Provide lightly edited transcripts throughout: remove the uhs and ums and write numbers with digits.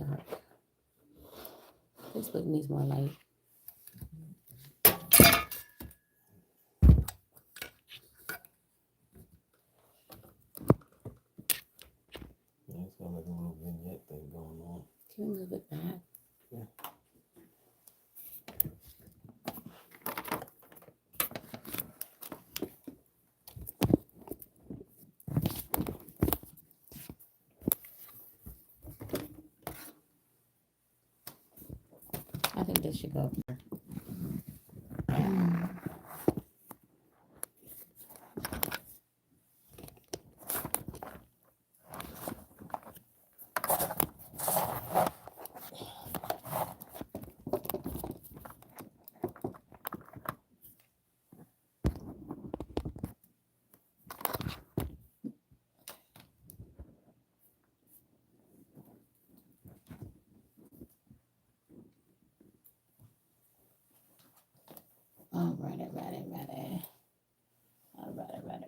dark. Facebook needs more light. Yeah, it's got like a little vignette thing going on. Can we move it back? Yeah. I think this should go.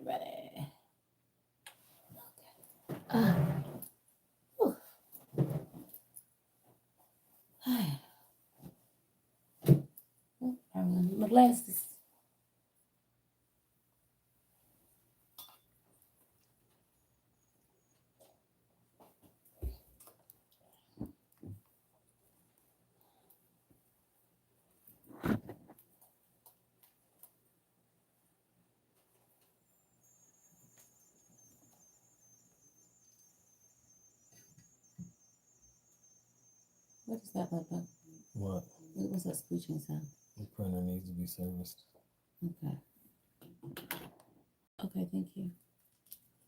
Ready. My glasses. What does that look like? What? What was that screeching sound? The printer needs to be serviced. Okay. Okay, thank you.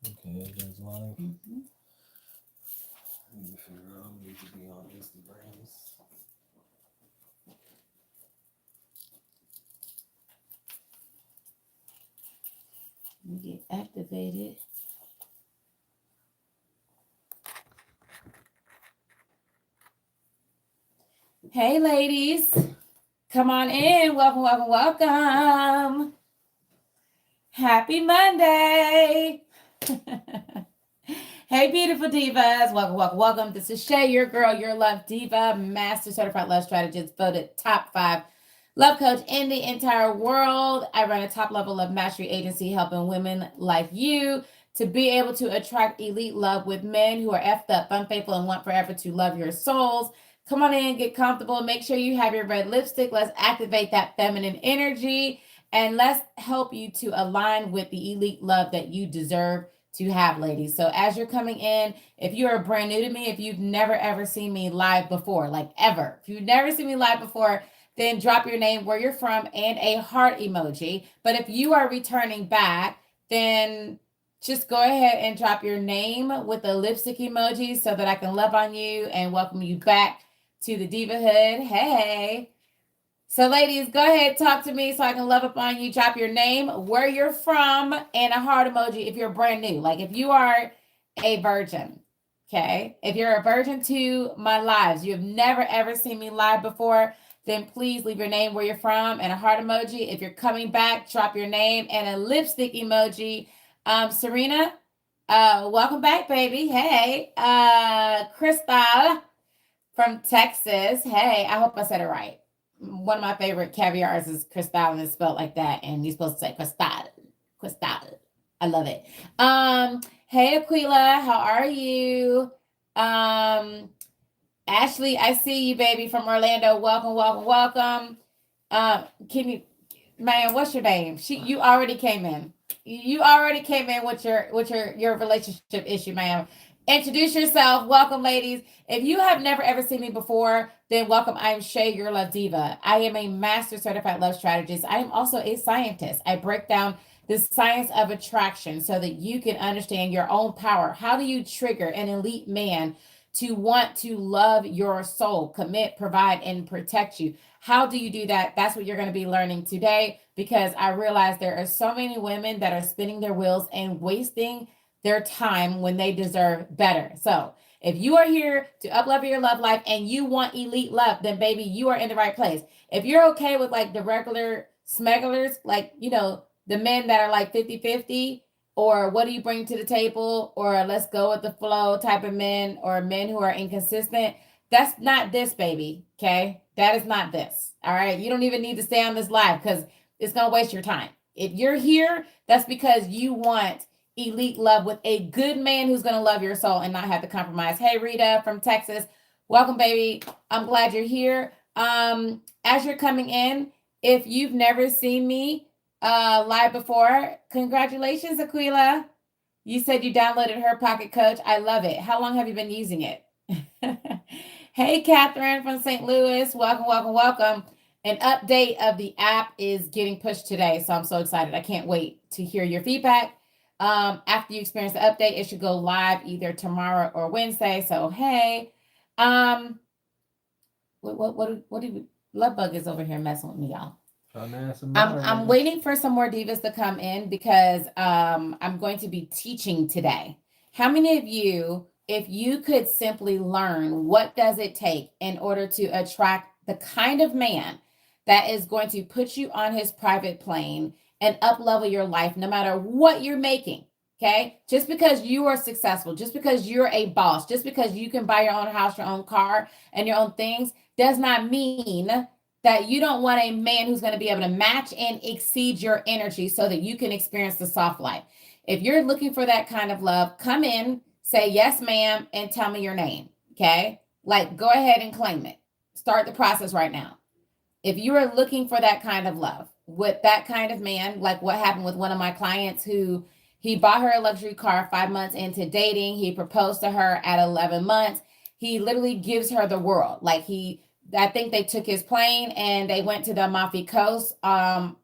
Okay, everything's live. Mm-hmm. I need to figure out who needs to be on Instagrams. Get activated. Hey, ladies. Come on in. Welcome. Happy Monday. Hey, beautiful divas. Welcome. This is Shay, your girl, your love diva, Master Certified Love Strategist, voted top 5 love coach in the entire world. I run a top level love mastery agency helping women like you to be able to attract elite love with men who are effed up, unfaithful, and want forever to love your souls. Come on in, get comfortable. Make sure you have your red lipstick. Let's activate that feminine energy and let's help you to align with the elite love that you deserve to have, ladies. So as you're coming in, if you are brand new to me, if you've never ever seen me live before, like ever, if you've never seen me live before, then drop your name, where you're from, and a heart emoji. But if you are returning back, then just go ahead and drop your name with a lipstick emoji so that I can love on you and welcome you back to the Diva Hood. Hey. So ladies, go ahead, talk to me so I can love up on you. Drop your name, where you're from, and a heart emoji if you're brand new. Like if you are a virgin, okay? If you're a virgin to my lives, you have never ever seen me live before, then please leave your name, where you're from, and a heart emoji. If you're coming back, drop your name and a lipstick emoji. Serena, welcome back, baby. Hey, Crystal from Texas. Hey, I hope I said it right. One of my favorite caviars is Cristal, and it's spelled like that. And you're supposed to say Cristal. I love it. Hey, Aquila, how are you? Ashley, I see you, baby, from Orlando. Welcome. Can you, man? What's your name? You already came in. You already came in with your relationship issue, ma'am. Introduce yourself. Welcome, ladies. If you have never ever seen me before, then welcome. I am Shay, your love diva. I am a Master Certified Love Strategist. I am also a scientist. I break down the science of attraction so that you can understand your own power. How do you trigger an elite man to want to love your soul, commit, provide, and protect you? How do you do that? That's what you're going to be learning today, because I realize there are so many women that are spinning their wheels and wasting their time when they deserve better. So if you are here to uplevel your love life and you want elite love, then baby, you are in the right place. If you're okay with like the regular smugglers, like, you know, the men that are like 50-50, or what do you bring to the table, or let's go with the flow type of men, or men who are inconsistent, That's not this, baby. Okay. That is not this. All right. You don't even need to stay on this live because it's going to waste your time. If you're here, that's because you want elite love with a good man who's going to love your soul and not have to compromise. Hey, Rita from Texas. Welcome, baby. I'm glad you're here. As you're coming in, if you've never seen me live before, congratulations, Aquila. You said you downloaded her Pocket Coach. I love it. How long have you been using it? Hey, Catherine from St. Louis. Welcome, welcome, welcome. An update of the app is getting pushed today, so I'm so excited. I can't wait to hear your feedback. After you experience the update, it should go live either tomorrow or Wednesday. So, hey, what do we, Love Bug is over here messing with me, y'all. I'm waiting for some more divas to come in because I'm going to be teaching today. How many of you, if you could simply learn what does it take in order to attract the kind of man that is going to put you on his private plane and up level your life no matter what you're making, okay? Just because you are successful, just because you're a boss, just because you can buy your own house, your own car, and your own things does not mean that you don't want a man who's going to be able to match and exceed your energy so that you can experience the soft life. If you're looking for that kind of love, come in, say, yes, ma'am, and tell me your name, okay? Like, go ahead and claim it. Start the process right now. If you are looking for that kind of love, with that kind of man, like what happened with one of my clients who he bought her a luxury car 5 months into dating. He proposed to her at 11 months. He literally gives her the world. Like I think they took his plane and they went to the Amalfi Coast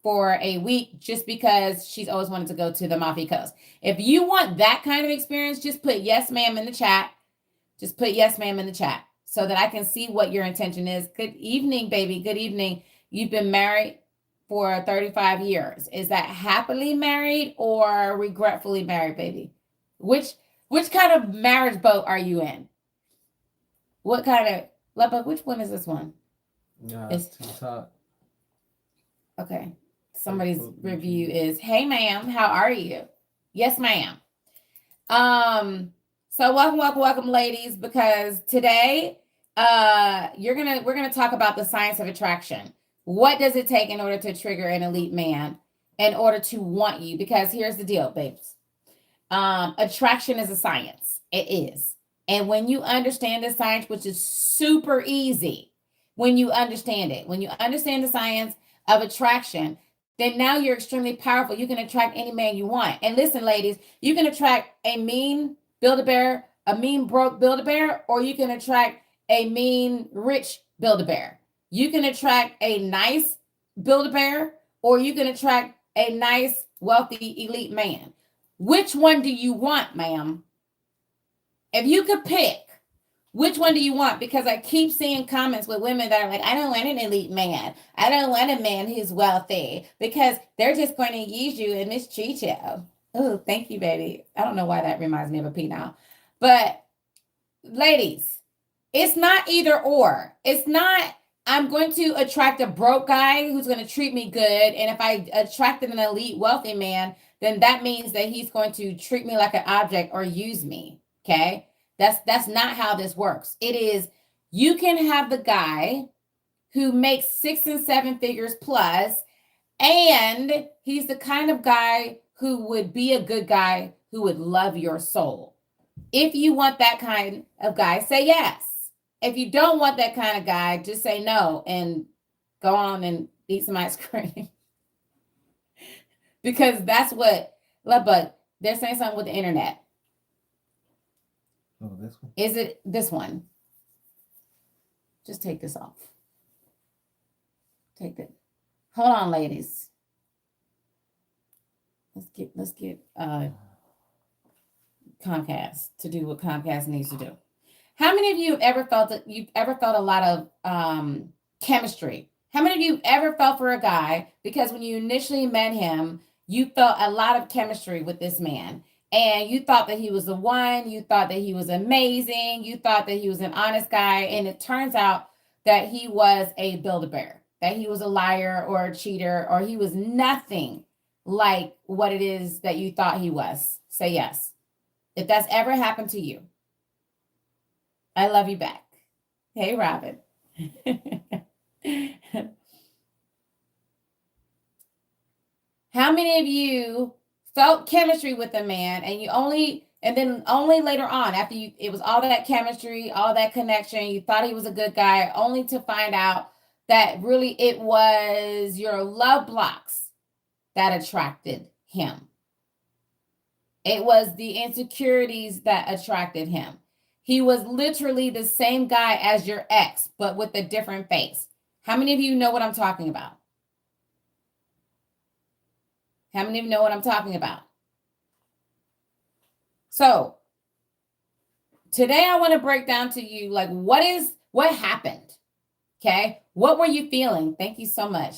for a week just because she's always wanted to go to the Amalfi Coast. If you want that kind of experience, just put yes, ma'am in the chat. Just put yes, ma'am in the chat so that I can see what your intention is. Good evening, baby. Good evening. You've been married for 35 years. Is that happily married or regretfully married, baby? Which kind of marriage boat are you in? What kind of Love, which one is this one? It's too hot. Okay. Somebody's review is, hey, ma'am, how are you? Yes, ma'am. So welcome, ladies, because today we're gonna talk about the science of attraction. What does it take in order to trigger an elite man in order to want you? Because here's the deal, babes. Attraction is a science. It is. And when you understand the science, which is super easy, when you understand it, when you understand the science of attraction, then now you're extremely powerful. You can attract any man you want. And listen, ladies, you can attract a mean Build-A-Bear, a mean broke Build-A-Bear, or you can attract a mean rich Build-A-Bear. You can attract a nice Build-A-Bear, or you can attract a nice, wealthy, elite man. Which one do you want, ma'am? If you could pick, which one do you want? Because I keep seeing comments with women that are like, I don't want an elite man. I don't want a man who's wealthy because they're just going to use you and mistreat you. Oh, thank you, baby. I don't know why that reminds me of a P now. But ladies, it's not either or. It's not, I'm going to attract a broke guy who's going to treat me good. And if I attracted an elite wealthy man, then that means that he's going to treat me like an object or use me. Okay, that's not how this works. It is, you can have the guy who makes 6 and 7 figures plus, and he's the kind of guy who would be a good guy who would love your soul. If you want that kind of guy, say yes. If you don't want that kind of guy, just say no and go on and eat some ice cream. Because that's what, but they're saying something with the internet. Oh, this one? Is it this one? Just take this off. Take it. Hold on, ladies. Let's get Comcast to do what Comcast needs to do. How many of you have ever felt that you've ever felt a lot of chemistry? How many of you ever felt for a guy because when you initially met him, you felt a lot of chemistry with this man? And you thought that he was the one, you thought that he was amazing, you thought that he was an honest guy, and it turns out that he was a Build-A-Bear, that he was a liar or a cheater, or he was nothing like what it is that you thought he was. Say yes. If that's ever happened to you, I love you back. Hey, Robin. How many of you felt chemistry with a man and then only later on, after it was all that chemistry, all that connection, you thought he was a good guy, only to find out that really it was your love blocks that attracted him. It was the insecurities that attracted him. He was literally the same guy as your ex, but with a different face. How many of you know what I'm talking about? How many of you know what I'm talking about? So today I want to break down to you, like, what happened? Okay. What were you feeling? Thank you so much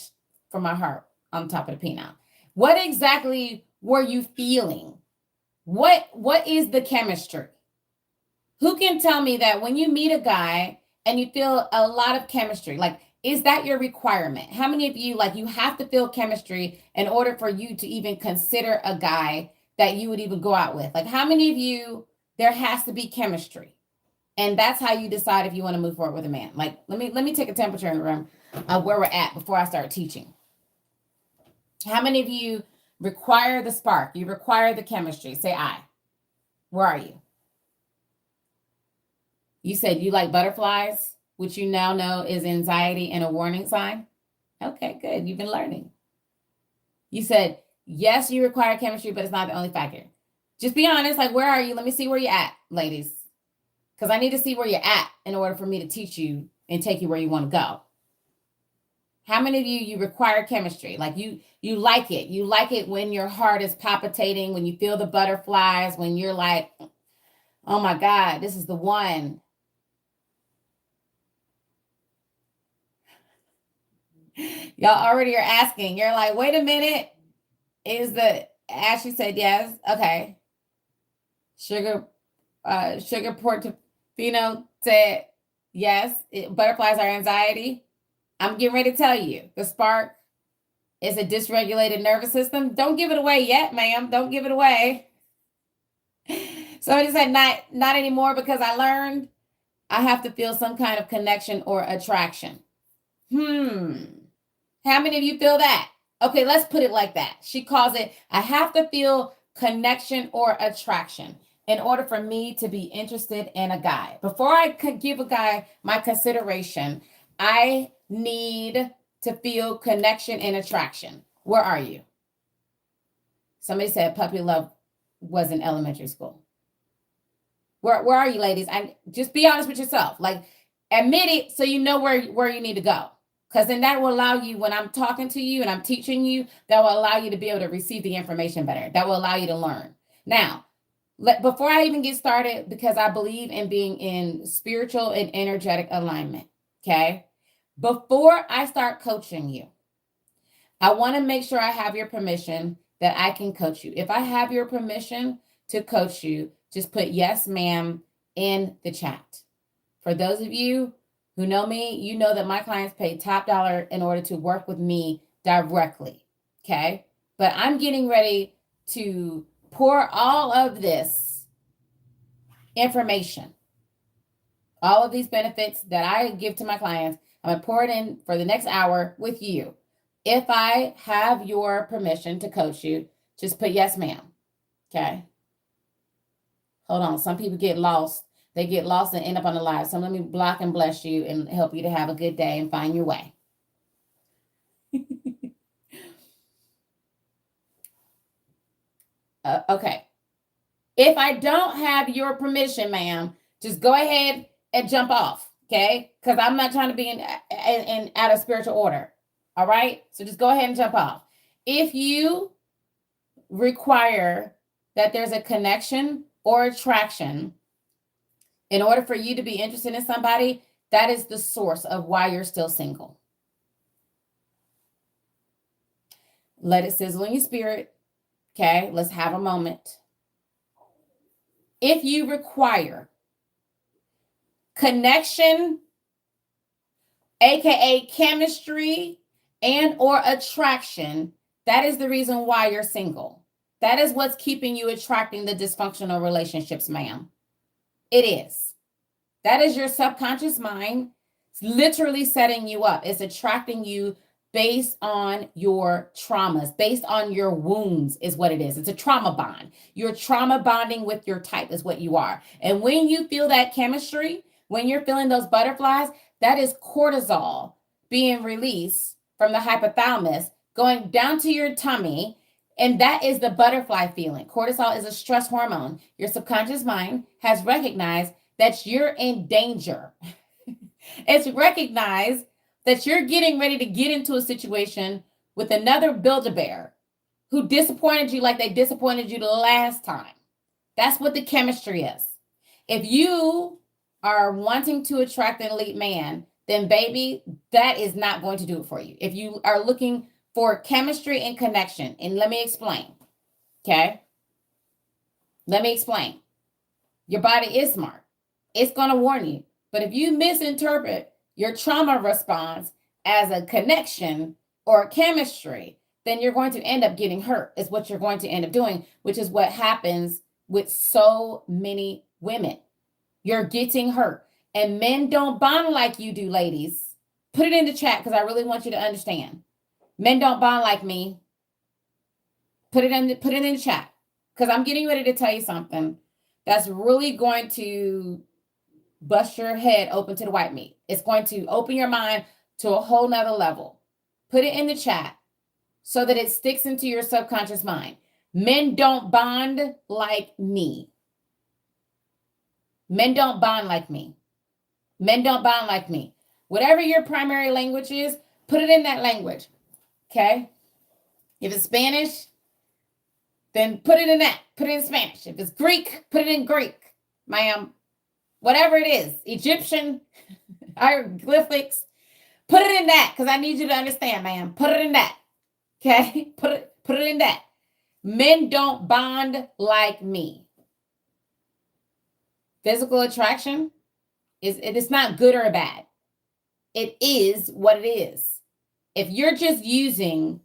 for my heart on top of the peanut. What exactly were you feeling? What is the chemistry? Who can tell me that when you meet a guy and you feel a lot of chemistry, like, is that your requirement? How many of you, like, you have to feel chemistry in order for you to even consider a guy that you would even go out with? Like, how many of you, there has to be chemistry? And that's how you decide if you want to move forward with a man. Like, let me take a temperature in the room of where we're at before I start teaching. How many of you require the spark? You require the chemistry. Say I. Where are you? You said you like butterflies, which you now know is anxiety and a warning sign. Okay, good. You've been learning. You said, yes, you require chemistry, but it's not the only factor. Just be honest. Like, where are you? Let me see where you're at, ladies. Because I need to see where you're at in order for me to teach you and take you where you want to go. How many of you require chemistry? Like, you like it. You like it when your heart is palpitating, when you feel the butterflies, when you're like, oh my God, this is the one. Y'all already are asking. You're like, wait a minute. Ashley said yes. Okay. Sugar Portofino said yes. Butterflies are anxiety. I'm getting ready to tell you. The spark is a dysregulated nervous system. Don't give it away yet, ma'am. Don't give it away. Somebody said not anymore because I learned I have to feel some kind of connection or attraction. How many of you feel that? Okay, let's put it like that. She calls it, I have to feel connection or attraction in order for me to be interested in a guy. Before I could give a guy my consideration, I need to feel connection and attraction. Where are you? Somebody said puppy love was in elementary school. Where are you, ladies? And just be honest with yourself. Like, admit it so you know where you need to go. Because then that will allow you, when I'm talking to you and I'm teaching you, that will allow you to be able to receive the information better. That will allow you to learn. Now, before I even get started, because I believe in being in spiritual and energetic alignment, okay? Before I start coaching you, I want to make sure I have your permission that I can coach you. If I have your permission to coach you, just put yes, ma'am, in the chat. For those of you who know me, you know that my clients pay top dollar in order to work with me directly, okay? But I'm getting ready to pour all of this information, all of these benefits that I give to my clients, I'm going to pour it in for the next hour with you. If I have your permission to coach you, just put yes, ma'am, okay? Hold on. Some people get lost. They get lost and end up on the live. So let me block and bless you and help you to have a good day and find your way. Okay. If I don't have your permission, ma'am, just go ahead and jump off, okay? Because I'm not trying to be in out of spiritual order, all right? So just go ahead and jump off. If you require that there's a connection or attraction in order for you to be interested in somebody, that is the source of why you're still single. Let it sizzle in your spirit. Okay, let's have a moment. If you require connection, aka chemistry and or attraction, that is the reason why you're single. That is what's keeping you attracting the dysfunctional relationships, ma'am. It is. That is your subconscious mind. It's literally setting you up. It's attracting you based on your traumas, based on your wounds is what it is. It's a trauma bond. You're trauma bonding with your type is what you are. And when you feel that chemistry, when you're feeling those butterflies, that is cortisol being released from the hypothalamus, going down to your tummy. And that is the butterfly feeling. Cortisol is a stress hormone. Your subconscious mind has recognized that you're in danger. It's recognized that you're getting ready to get into a situation with another Build-A-Bear who disappointed you like they disappointed you the last time. That's what the chemistry is. If you are wanting to attract an elite man, then baby, that is not going to do it for you. If you are looking for chemistry and connection, and let me explain, okay? Let me explain. Your body is smart. It's going to warn you. But if you misinterpret your trauma response as a connection or a chemistry, then you're going to end up getting hurt, is what you're going to end up doing, which is what happens with so many women. You're getting hurt. And men don't bond like you do, ladies. Put it in the chat because I really want you to understand. Men don't bond like me. Put it in the chat because I'm getting ready to tell you something that's really going to bust your head open to the white meat. It's going to open your mind to a whole nother level. Put it in the chat so that it sticks into your subconscious mind. Men don't bond like me. Men don't bond like me. Men don't bond like me. Whatever your primary language is, put it in that language. Okay? If it's Spanish, then put it in that. Put it in Spanish. If it's Greek, put it in Greek. Ma'am, whatever it is, Egyptian, hieroglyphics, put it in that because I need you to understand, ma'am. Put it in that. Okay? Put it in that. Men don't bond like me. Physical attraction it's not good or bad. It is what it is. If you're just using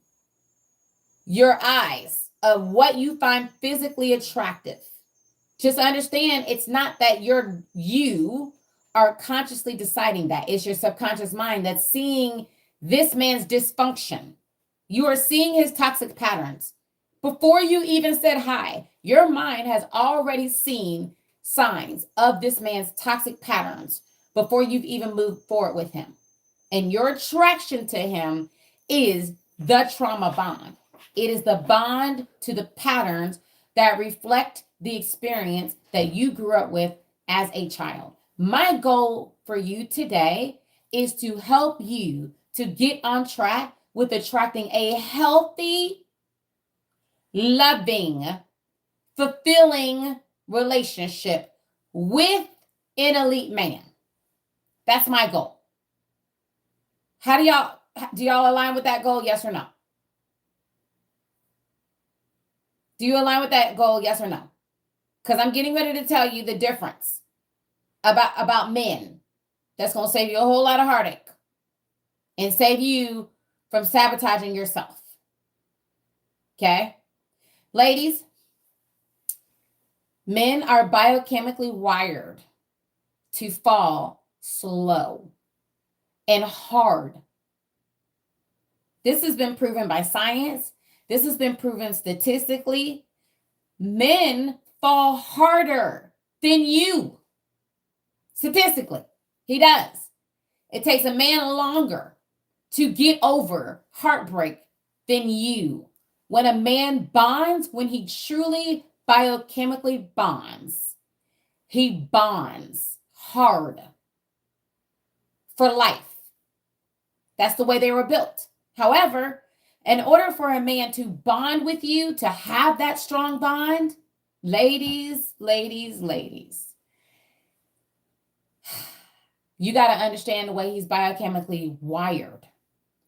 your eyes of what you find physically attractive, just understand it's not that you are consciously deciding that. It's your subconscious mind that's seeing this man's dysfunction. You are seeing his toxic patterns. Before you even said hi, your mind has already seen signs of this man's toxic patterns before you've even moved forward with him. And your attraction to him is the trauma bond. It is the bond to the patterns that reflect the experience that you grew up with as a child. My goal for you today is to help you to get on track with attracting a healthy, loving, fulfilling relationship with an elite man. That's my goal. Do y'all align with that goal? Yes or no? Do you align with that goal? Yes or no? Because I'm getting ready to tell you the difference about men. That's going to save you a whole lot of heartache and save you from sabotaging yourself. Okay? Ladies, men are biochemically wired to fall slow and hard. This has been proven by science. This has been proven statistically. Men fall harder than you. Statistically, he does. It takes a man longer to get over heartbreak than you. When a man bonds, when he truly biochemically bonds, he bonds hard for life. That's the way they were built. However, in order for a man to bond with you, to have that strong bond, ladies, you got to understand the way he's biochemically wired.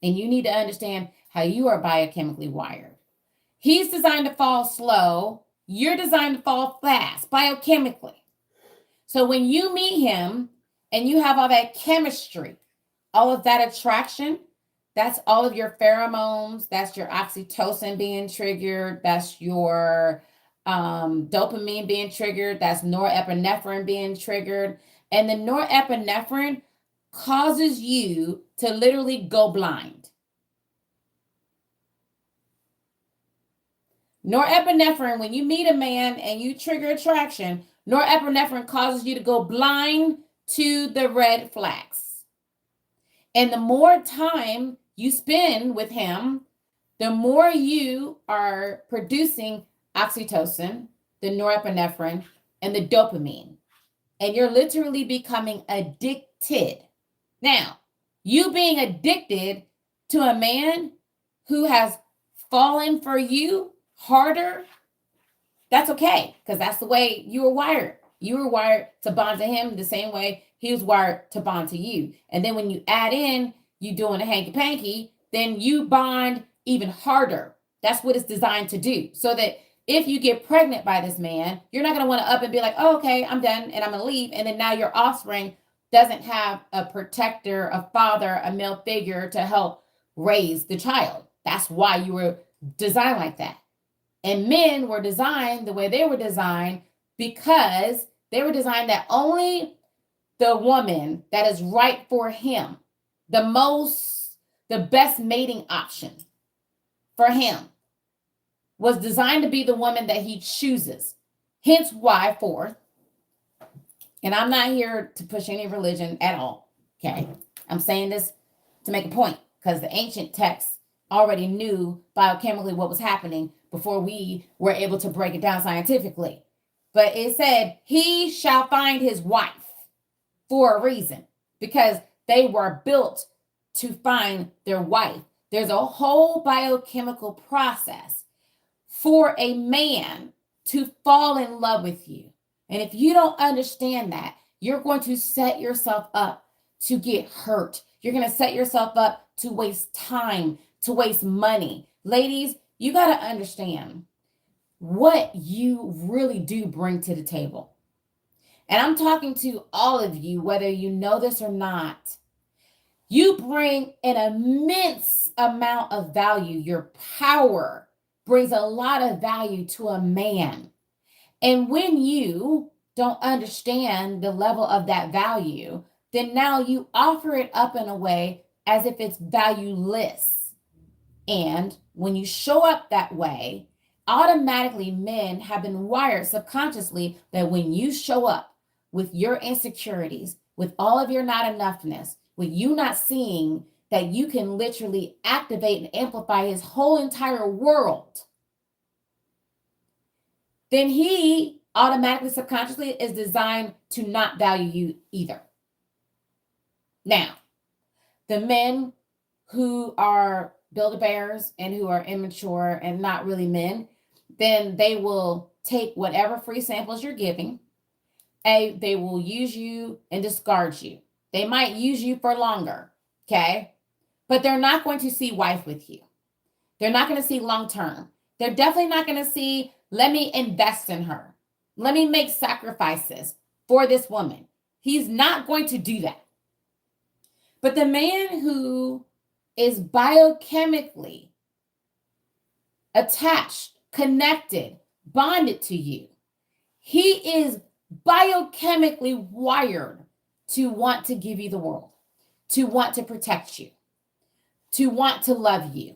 And you need to understand how you are biochemically wired. He's designed to fall slow. You're designed to fall fast, biochemically. So when you meet him and you have all that chemistry, all of that attraction, that's all of your pheromones. That's your oxytocin being triggered. That's your dopamine being triggered. That's norepinephrine being triggered. And the norepinephrine causes you to literally go blind. Norepinephrine, when you meet a man and you trigger attraction, norepinephrine causes you to go blind to the red flags. And the more time you spend with him, the more you are producing oxytocin, the norepinephrine, and the dopamine. And you're literally becoming addicted. Now, you being addicted to a man who has fallen for you harder, that's okay, because that's the way you were wired. You were wired to bond to him the same way he was wired to bond to you. And then when you add in you doing a hanky-panky, then you bond even harder. That's what it's designed to do. So that if you get pregnant by this man, you're not going to want to up and be like, oh, okay, I'm done and I'm going to leave. And then now your offspring doesn't have a protector, a father, a male figure to help raise the child. That's why you were designed like that. And men were designed the way they were designed because they were designed that only the woman that is right for him, the best mating option for him, was designed to be the woman that he chooses. Hence why, fourth, and I'm not here to push any religion at all, okay? I'm saying this to make a point because the ancient texts already knew biochemically what was happening before we were able to break it down scientifically. But it said, he shall find his wife for a reason, because they were built to find their wife. There's a whole biochemical process for a man to fall in love with you. And if you don't understand that, you're going to set yourself up to get hurt. You're going to set yourself up to waste time, to waste money. Ladies, you got to understand what you really do bring to the table. And I'm talking to all of you, whether you know this or not. You bring an immense amount of value. Your power brings a lot of value to a man. And when you don't understand the level of that value, then now you offer it up in a way as if it's valueless. And when you show up that way, automatically men have been wired subconsciously that when you show up with your insecurities, with all of your not enoughness, with you not seeing that you can literally activate and amplify his whole entire world, then he automatically, subconsciously is designed to not value you either. Now, the men who are Build-A-Bears and who are immature and not really men, then they will take whatever free samples you're giving, and they will use you and discard you. They might use you for longer, okay? But they're not going to see wife with you. They're not going to see long-term. They're definitely not going to see, let me invest in her. Let me make sacrifices for this woman. He's not going to do that. But the man who is biochemically attached, connected, bonded to you, he is biochemically wired to want to give you the world, to want to protect you, to want to love you.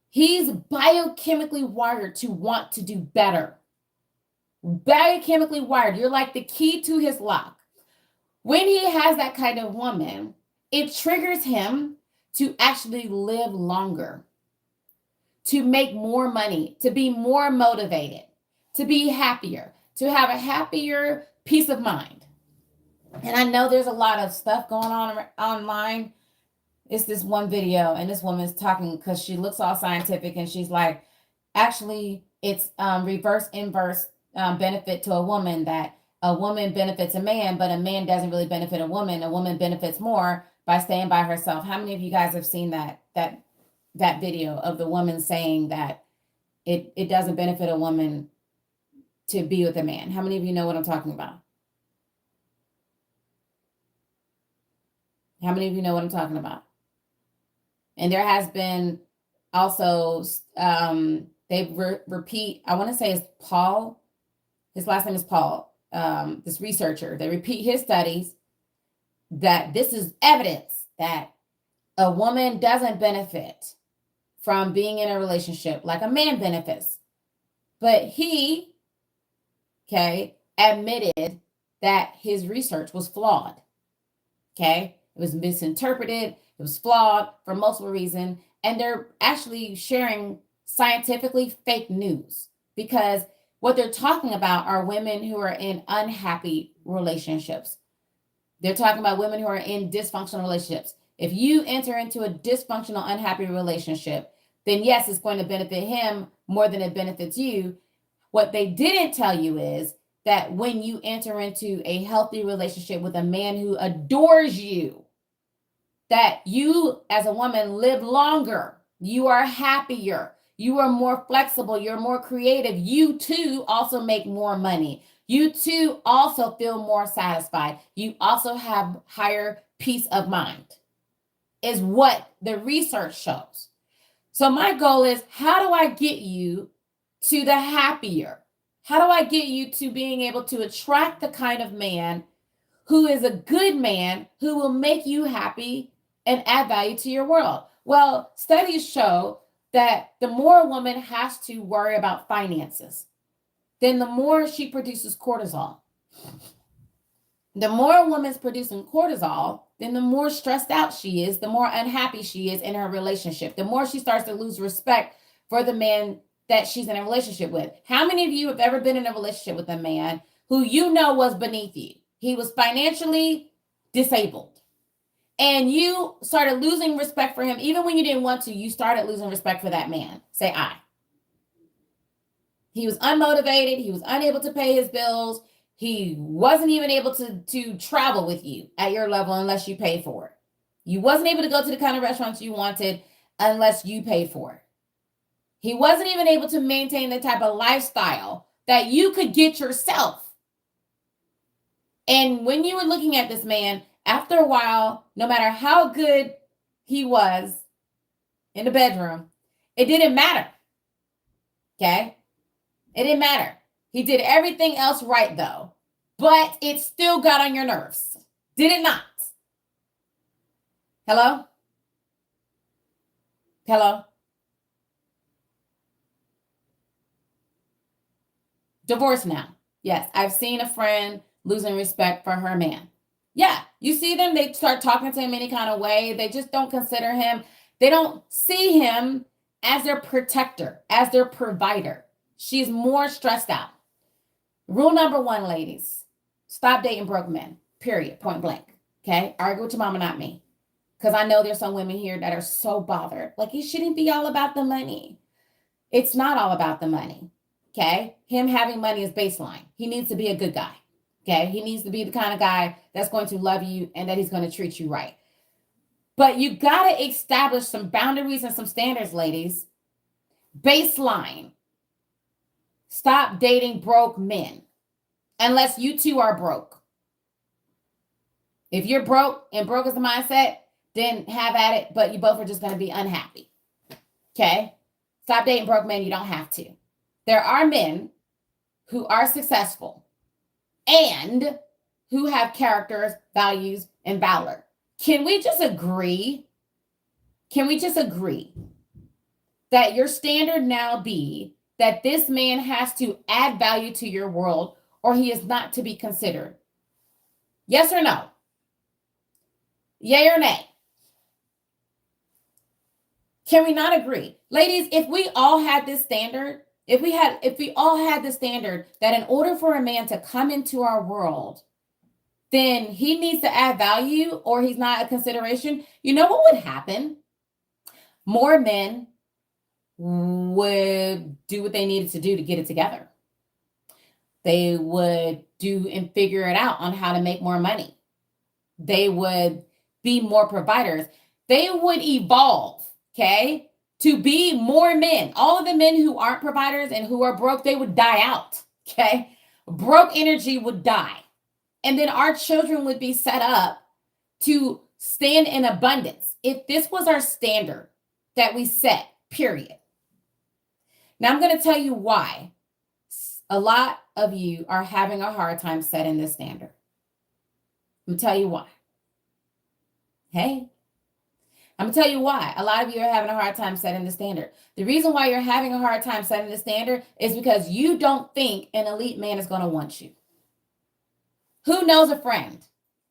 He's biochemically wired to want to do better. Biochemically wired. You're like the key to his lock. When he has that kind of woman, it triggers him to actually live longer, to make more money, to be more motivated, to be happier, to have a happier peace of mind. And I know there's a lot of stuff going on online. It's this one video, and this woman's talking because she looks all scientific, and she's like, actually, it's reverse inverse benefit to a woman, that a woman benefits a man, but a man doesn't really benefit a woman. A woman benefits more by staying by herself. How many of you guys have seen that video of the woman saying that it doesn't benefit a woman to be with a man? How many of you know what I'm talking about? How many of you know what I'm talking about? And there has been also, they repeat, I want to say it's Paul. His last name is Paul. this researcher, they repeat his studies that this is evidence that a woman doesn't benefit from being in a relationship like a man benefits. But he, admitted that his research was flawed. It was misinterpreted. It was flawed for multiple reasons. And they're actually sharing scientifically fake news because what they're talking about are women who are in unhappy relationships. They're talking about women who are in dysfunctional relationships. If you enter into a dysfunctional, unhappy relationship, then yes, it's going to benefit him more than it benefits you. What they didn't tell you is that when you enter into a healthy relationship with a man who adores you, that you as a woman live longer, you are happier, you are more flexible, you're more creative. You too also make more money. You too also feel more satisfied. You also have higher peace of mind, is what the research shows. So my goal is, how do I get you to the happier? How do I get you to being able to attract the kind of man who is a good man, who will make you happy and add value to your world? Well, studies show that the more a woman has to worry about finances, then the more she produces cortisol. The more a woman's producing cortisol, then the more stressed out she is, the more unhappy she is in her relationship, the more she starts to lose respect for the man that she's in a relationship with. How many of you have ever been in a relationship with a man who you know was beneath you? He was financially disabled. And you started losing respect for him. Even when you didn't want to, you started losing respect for that man. Say I. He was unmotivated. He was unable to pay his bills. He wasn't even able to travel with you at your level unless you paid for it. You wasn't able to go to the kind of restaurants you wanted unless you paid for it. He wasn't even able to maintain the type of lifestyle that you could get yourself. And when you were looking at this man, after a while, no matter how good he was in the bedroom, it didn't matter. It didn't matter. He did everything else right, though, but it still got on your nerves. Did it not? Hello? Hello? Divorce now. Yes, I've seen a friend losing respect for her man. Yeah, you see them, they start talking to him any kind of way. They just don't consider him. They don't see him as their protector, as their provider. She's more stressed out. Rule number 1, ladies, stop dating broke men, period, point blank. Argue with your mama, not me. Because I know there's some women here that are so bothered. Like, it shouldn't be all about the money. It's not all about the money. Him having money is baseline. He needs to be a good guy. He needs to be the kind of guy that's going to love you and that he's going to treat you right. But you got to establish some boundaries and some standards, ladies. Baseline. Stop dating broke men unless you two are broke. If you're broke and broke is the mindset, then have at it, but you both are just going to be unhappy. Stop dating broke men. You don't have to. There are men who are successful and who have characters, values, and valor. Can we just agree? Can we just agree that your standard now be that this man has to add value to your world or he is not to be considered? Yes or no? Yay or nay? Can we not agree? Ladies, if we all had this standard, if we all had the standard that in order for a man to come into our world, then he needs to add value or he's not a consideration, you know what would happen? More men would do what they needed to do to get it together. They would do and figure it out on how to make more money. They would be more providers. They would evolve, to be more men. All of the men who aren't providers and who are broke, they would die out, Broke energy would die. And then our children would be set up to stand in abundance. If this was our standard that we set, period. Now I'm going to tell you why a lot of you are having a hard time setting the standard. I'm going to tell you why. Hey, I'm going to tell you why. A lot of you are having a hard time setting the standard. The reason why you're having a hard time setting the standard is because you don't think an elite man is going to want you. Who knows a friend?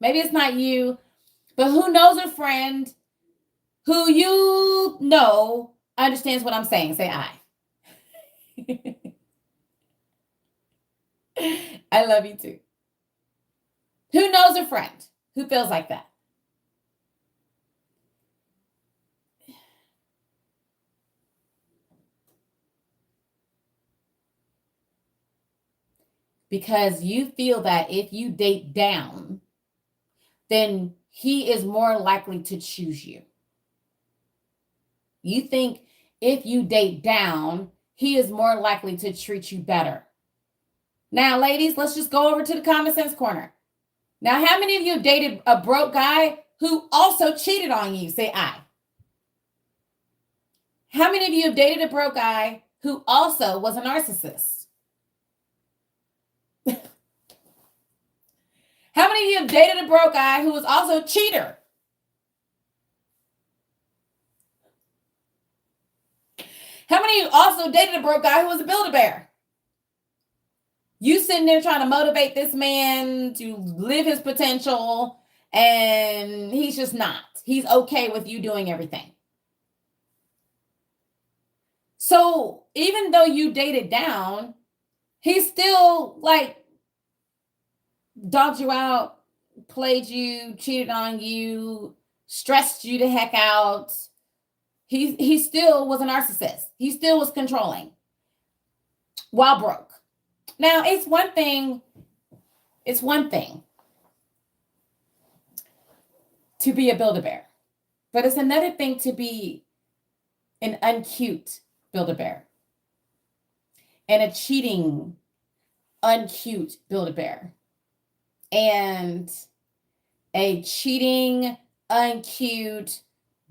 Maybe it's not you, but who knows a friend who you know understands what I'm saying? Say I. I love you too. Who knows a friend who feels like that? Because you feel that if you date down, then he is more likely to choose you. You think if you date down, he is more likely to treat you better. Now, ladies, let's just go over to the common sense corner. Now, how many of you have dated a broke guy who also cheated on you? Say I. How many of you have dated a broke guy who also was a narcissist? How many of you have dated a broke guy who was also a cheater? How many of you also dated a broke guy who was a Build-A-Bear? You sitting there trying to motivate this man to live his potential, and he's just not. He's okay with you doing everything. So even though you dated down, he still like dogged you out, played you, cheated on you, stressed you the heck out. He still was a narcissist. He still was controlling while broke. Now, it's one thing to be a Build-A-Bear, but it's another thing to be an uncute Build-A-Bear and a cheating, uncute Build-A-Bear and a cheating, uncute,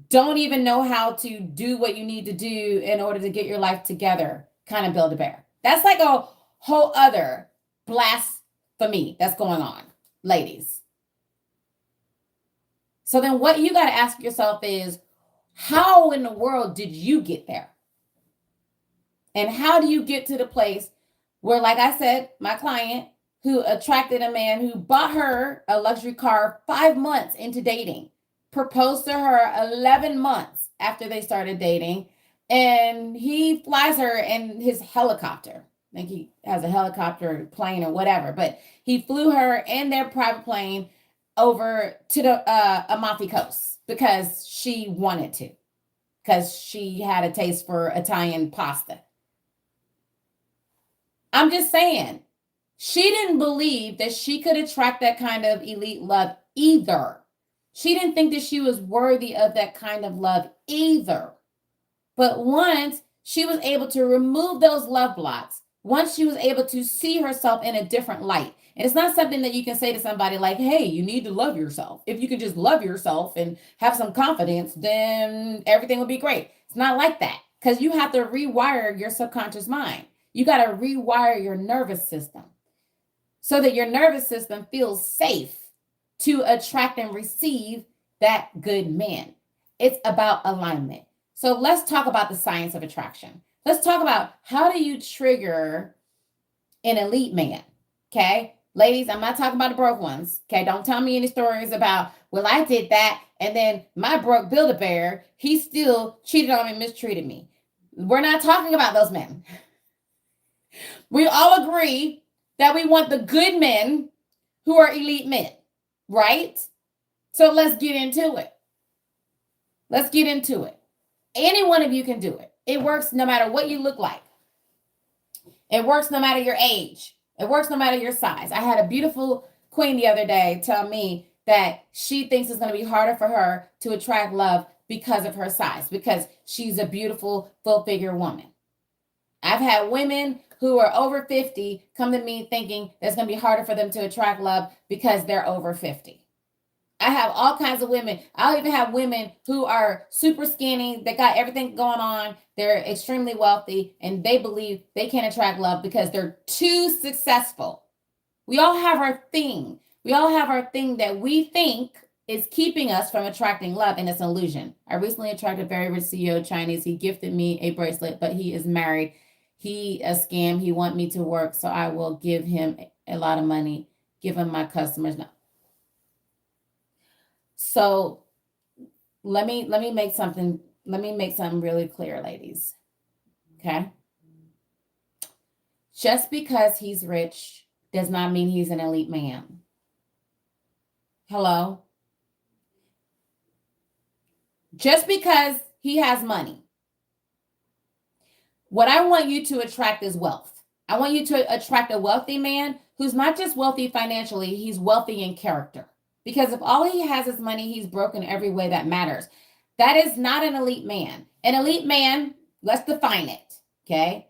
don't even know how to do what you need to do in order to get your life together kind of Build-A-Bear. That's like a whole other blasphemy that's going on, ladies. So then what you got to ask yourself is, how in the world did you get there? And how do you get to the place where, like I said, my client who attracted a man who bought her a luxury car 5 months into dating, proposed to her 11 months after they started dating, and he flies her in his helicopter. I think he has a helicopter plane or whatever, but he flew her in their private plane over to the Amalfi Coast because she wanted to, because she had a taste for Italian pasta. I'm just saying, she didn't believe that she could attract that kind of elite love either. She didn't think that she was worthy of that kind of love either. But once she was able to remove those love blocks, once she was able to see herself in a different light, and it's not something that you can say to somebody like, hey, you need to love yourself. If you can just love yourself and have some confidence, then everything will be great. It's not like that, because you have to rewire your subconscious mind. You got to rewire your nervous system so that your nervous system feels safe to attract and receive that good man. It's about alignment. So let's talk about the science of attraction. Let's talk about, how do you trigger an elite man? Okay, ladies, I'm not talking about the broke ones. Okay, don't tell me any stories about, well, I did that, and then my broke Build-A-Bear, he still cheated on me and mistreated me. We're not talking about those men. We all agree that we want the good men who are elite men, right? So let's get into it. Let's get into it. Any one of you can do it. It works no matter what you look like. It works no matter your age. It works no matter your size. I had a beautiful queen the other day tell me that she thinks it's going to be harder for her to attract love because of her size, because she's a beautiful, full-figure woman. I've had women who are over 50 come to me thinking it's going to be harder for them to attract love because they're over 50. I have all kinds of women. I'll even have women who are super skinny. They got everything going on. They're extremely wealthy and they believe they can't attract love because they're too successful. We all have our thing. We all have our thing that we think is keeping us from attracting love, and it's an illusion. I recently attracted a very rich CEO Chinese. He gifted me a bracelet, but he is married. He a scam. He want me to work, so I will give him a lot of money, give him my customers. No. So let me make something really clear, ladies. Okay? Just because he's rich does not mean he's an elite man. Hello? Just because he has money. What I want you to attract is wealth. I want you to attract a wealthy man who's not just wealthy financially, he's wealthy in character. Because if all he has is money, he's broken every way that matters. That is not an elite man. An elite man, let's define it, okay?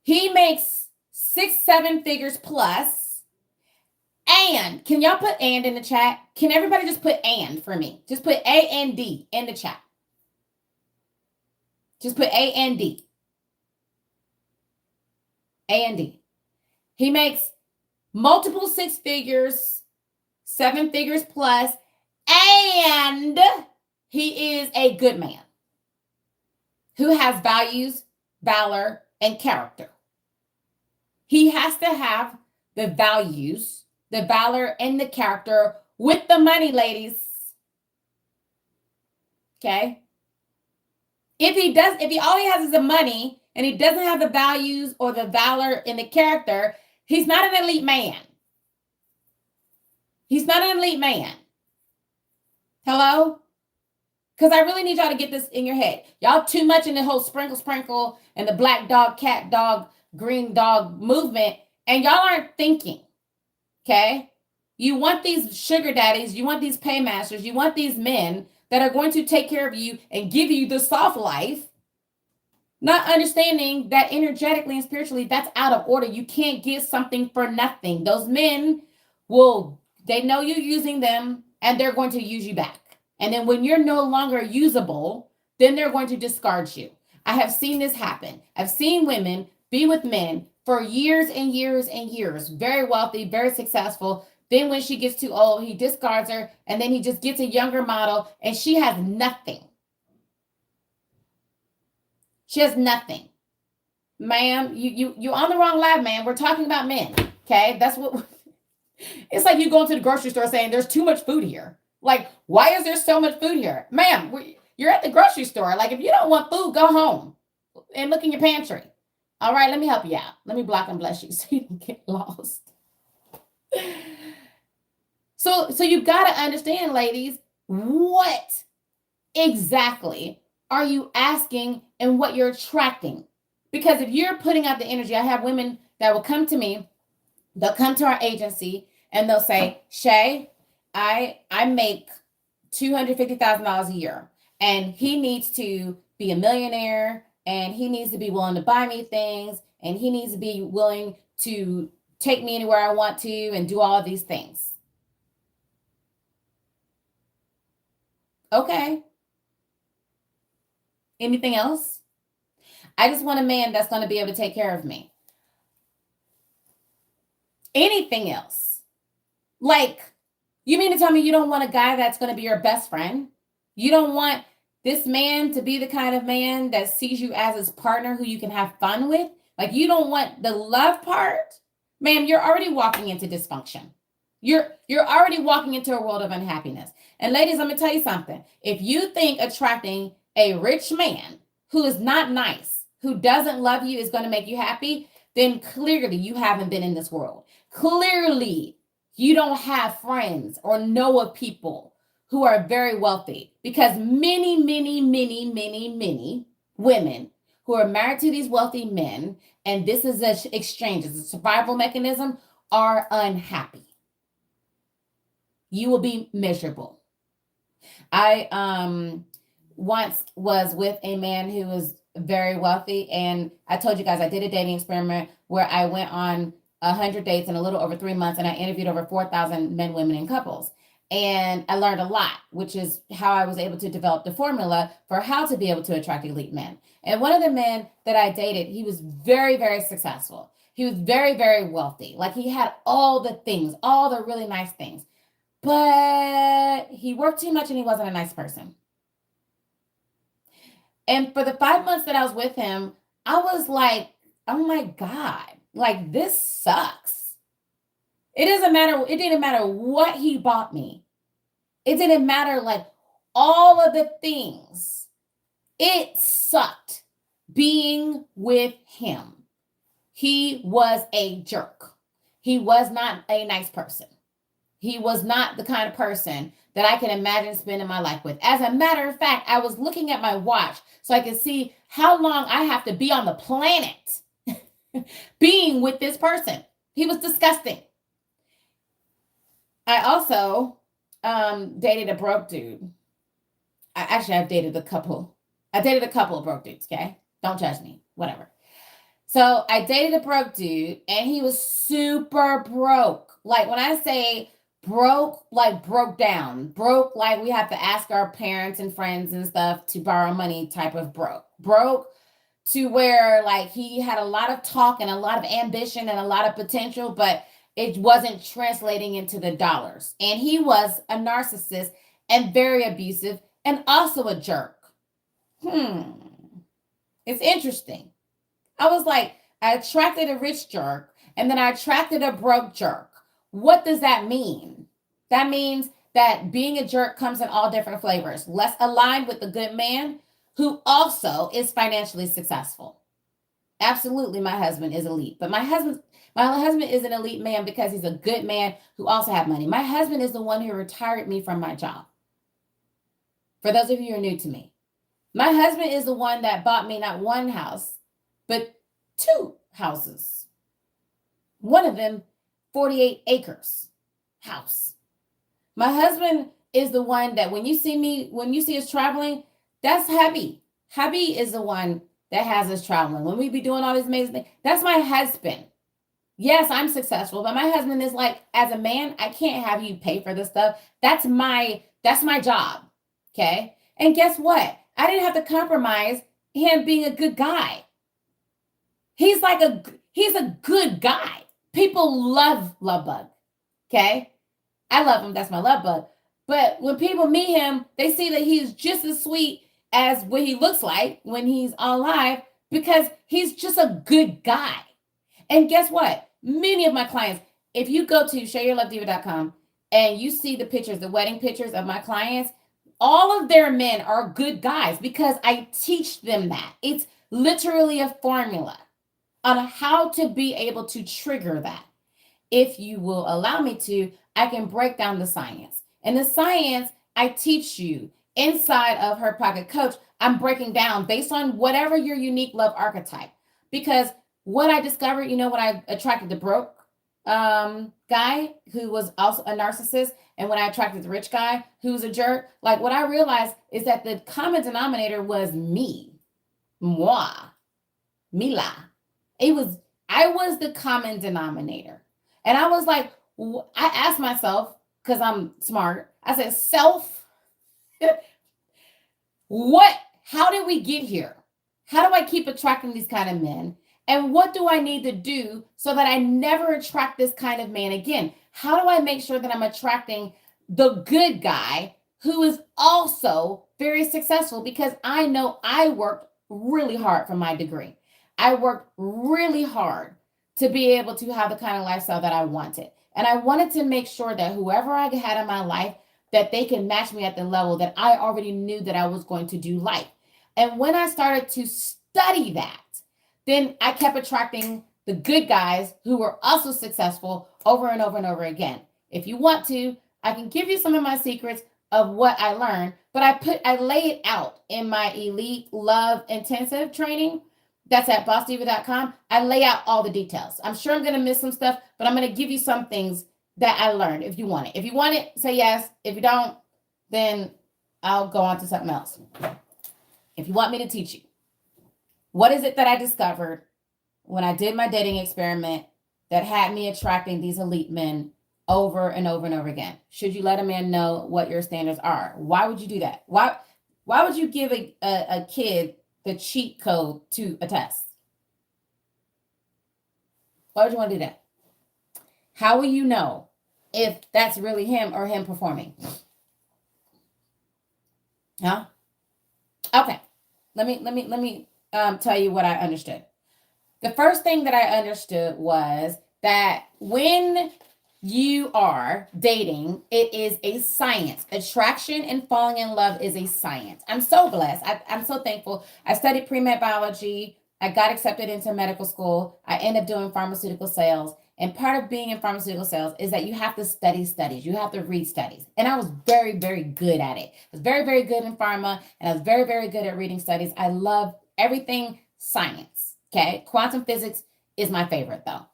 He makes 6-7 figures plus. And can y'all put and in the chat? Can everybody just put and for me? Just put A-N-D in the chat. Just put A-N-D. A-N-D. He makes multiple 6 figures, 7 figures plus, and he is a good man who has values, valor, and character. He has to have the values, the valor, and the character with the money, ladies. Okay? If he all he has is the money and he doesn't have the values or the valor and the character, he's not an elite man. He's not an elite man. Hello? Because I really need y'all to get this in your head. Y'all too much in the whole sprinkle and the black dog, cat dog, green dog movement, and y'all aren't thinking. Okay? You want these sugar daddies, you want these paymasters, you want these men that are going to take care of you and give you the soft life, not understanding that energetically and spiritually, that's out of order. You can't give something for nothing. Those men they know you're using them and they're going to use you back. And then when you're no longer usable, then they're going to discard you. I have seen this happen. I've seen women be with men for years and years and years, very wealthy, very successful. Then when she gets too old, he discards her, and then he just gets a younger model, and she has nothing. She has nothing. Ma'am, you're on the wrong live, man. We're talking about men, okay? That's what... It's like you go to the grocery store saying there's too much food here. Like, why is there so much food here? Ma'am, you're at the grocery store. Like, if you don't want food, go home and look in your pantry. All right, let me help you out. Let me block and bless you so you don't get lost. So you've got to understand, ladies, what exactly are you asking and what you're attracting? Because if you're putting out the energy, I have women that will come to me, they'll come to our agency and they'll say, Shay, I make $250,000 a year and he needs to be a millionaire and he needs to be willing to buy me things and he needs to be willing to take me anywhere I want to and do all of these things. Okay. Anything else? I just want a man that's going to be able to take care of me. Anything else? Like, you mean to tell me you don't want a guy that's going to be your best friend? You don't want this man to be the kind of man that sees you as his partner who you can have fun with? Like, you don't want the love part? Ma'am, you're already walking into dysfunction. You're already walking into a world of unhappiness. And ladies, let me tell you something. If you think attracting a rich man who is not nice, who doesn't love you is going to make you happy, then clearly you haven't been in this world. Clearly, you don't have friends or know of people who are very wealthy, because many, many, many, many, many women who are married to these wealthy men, and this is an exchange, it's a survival mechanism, are unhappy. You will be miserable. I once was with a man who was very wealthy, and I told you guys I did a dating experiment where I went on 100 dates in a little over 3 months, and I interviewed over 4,000 men, women, and couples. And I learned a lot, which is how I was able to develop the formula for how to be able to attract elite men. And one of the men that I dated, he was very, very successful. He was very, very wealthy. Like he had all the things, all the really nice things. But he worked too much and he wasn't a nice person. And for the 5 months that I was with him, I was like, oh my God, like this sucks. It didn't matter what he bought me. It didn't matter like all of the things. It sucked being with him. He was a jerk. He was not a nice person. He was not the kind of person that I can imagine spending my life with. As a matter of fact, I was looking at my watch so I could see how long I have to be on the planet being with this person. He was disgusting. I also dated a broke dude. I've dated a couple. I dated a couple of broke dudes, okay? Don't judge me, whatever. So I dated a broke dude and he was super broke. Like when I say broke, like broke down. Broke, like we have to ask our parents and friends and stuff to borrow money type of broke. Broke to where like he had a lot of talk and a lot of ambition and a lot of potential, but it wasn't translating into the dollars. And he was a narcissist and very abusive and also a jerk. It's interesting. I was like, I attracted a rich jerk and then I attracted a broke jerk. What does that mean? That means that being a jerk comes in all different flavors. Less aligned with the good man who also is financially successful. Absolutely, my husband is elite. But my husband is an elite man because he's a good man who also has money. My husband is the one who retired me from my job. For those of you who are new to me, my husband is the one that bought me not one house, but 2 houses. One of them, 48 acres house. My husband is the one that when you see us traveling, that's Hubby. Hubby is the one that has us traveling. When we be doing all these amazing things, that's my husband. Yes, I'm successful, but my husband is like, as a man, I can't have you pay for this stuff. That's my job. Okay. And guess what? I didn't have to compromise him being a good guy. He's a good guy. People love Bug. Okay. I love him. That's my love bug. But when people meet him, they see that he's just as sweet as what he looks like when he's alive because he's just a good guy. And guess what? Many of my clients, if you go to ShayYourLoveDiva.com and you see the pictures, the wedding pictures of my clients, all of their men are good guys because I teach them that. It's literally a formula on how to be able to trigger that. If you will allow me to, I can break down the science. And the science I teach you inside of Her Pocket Coach, I'm breaking down based on whatever your unique love archetype. Because what I discovered, when I attracted the broke guy who was also a narcissist, and when I attracted the rich guy who was a jerk, like what I realized is that the common denominator was me, moi, Mila. I was the common denominator. And I was like, I asked myself, because I'm smart, I said, self, how did we get here? How do I keep attracting these kind of men? And what do I need to do so that I never attract this kind of man again? How do I make sure that I'm attracting the good guy who is also very successful? Because I know I worked really hard for my degree. I worked really hard to be able to have the kind of lifestyle that I wanted. And I wanted to make sure that whoever I had in my life, that they can match me at the level that I already knew that I was going to do life. And when I started to study that, then I kept attracting the good guys who were also successful over and over and over again. If you want to, I can give you some of my secrets of what I learned, but I lay it out in my Elite Love Intensive training. That's at bossdiva.com. I lay out all the details. I'm sure I'm going to miss some stuff, but I'm going to give you some things that I learned if you want it. If you want it, say yes. If you don't, then I'll go on to something else. If you want me to teach you, what is it that I discovered when I did my dating experiment that had me attracting these elite men over and over and over again? Should you let a man know what your standards are? Why would you do that? Why would you give a kid the cheat code to a test? Why would you want to do that? How will you know if that's really him or him performing? Huh? Okay. Let me tell you what I understood. The first thing that I understood was that when you are dating, it is a science. Attraction and falling in love is a science. I'm so blessed. I'm so thankful. I studied pre-med biology. I got accepted into medical school. I ended up doing pharmaceutical sales. And part of being in pharmaceutical sales is that you have to study studies. You have to read studies. And I was very, very good at it. I was very, very good in pharma. And I was very, very good at reading studies. I love everything science. Okay. Quantum physics is my favorite though.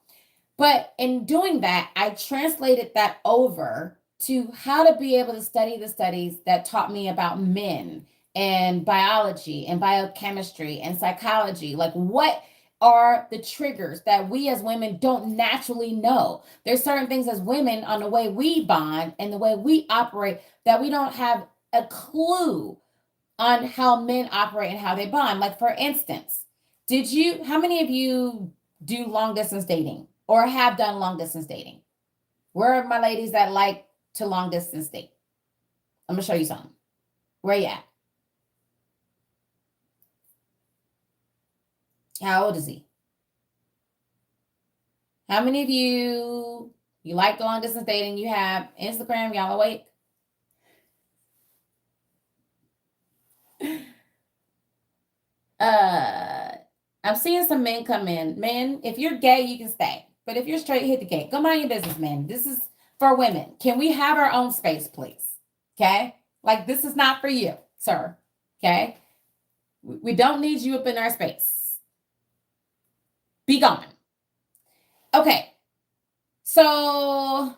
But in doing that, I translated that over to how to be able to study the studies that taught me about men and biology and biochemistry and psychology. Like, what are the triggers that we as women don't naturally know? There's certain things as women on the way we bond and the way we operate that we don't have a clue on how men operate and how they bond. Like, for instance, how many of you do long distance dating or have done long distance dating? Where are my ladies that like to long distance date? I'm gonna show you something. Where you at? How old is he? How many of you like long distance dating? You have Instagram? Y'all awake? I'm seeing some men come in. Men, if you're gay, you can stay. But if you're straight, hit the gate. Go mind your business, man. This is for women. Can we have our own space, please? Okay? Like, this is not for you, sir. Okay? We don't need you up in our space. Be gone. Okay. So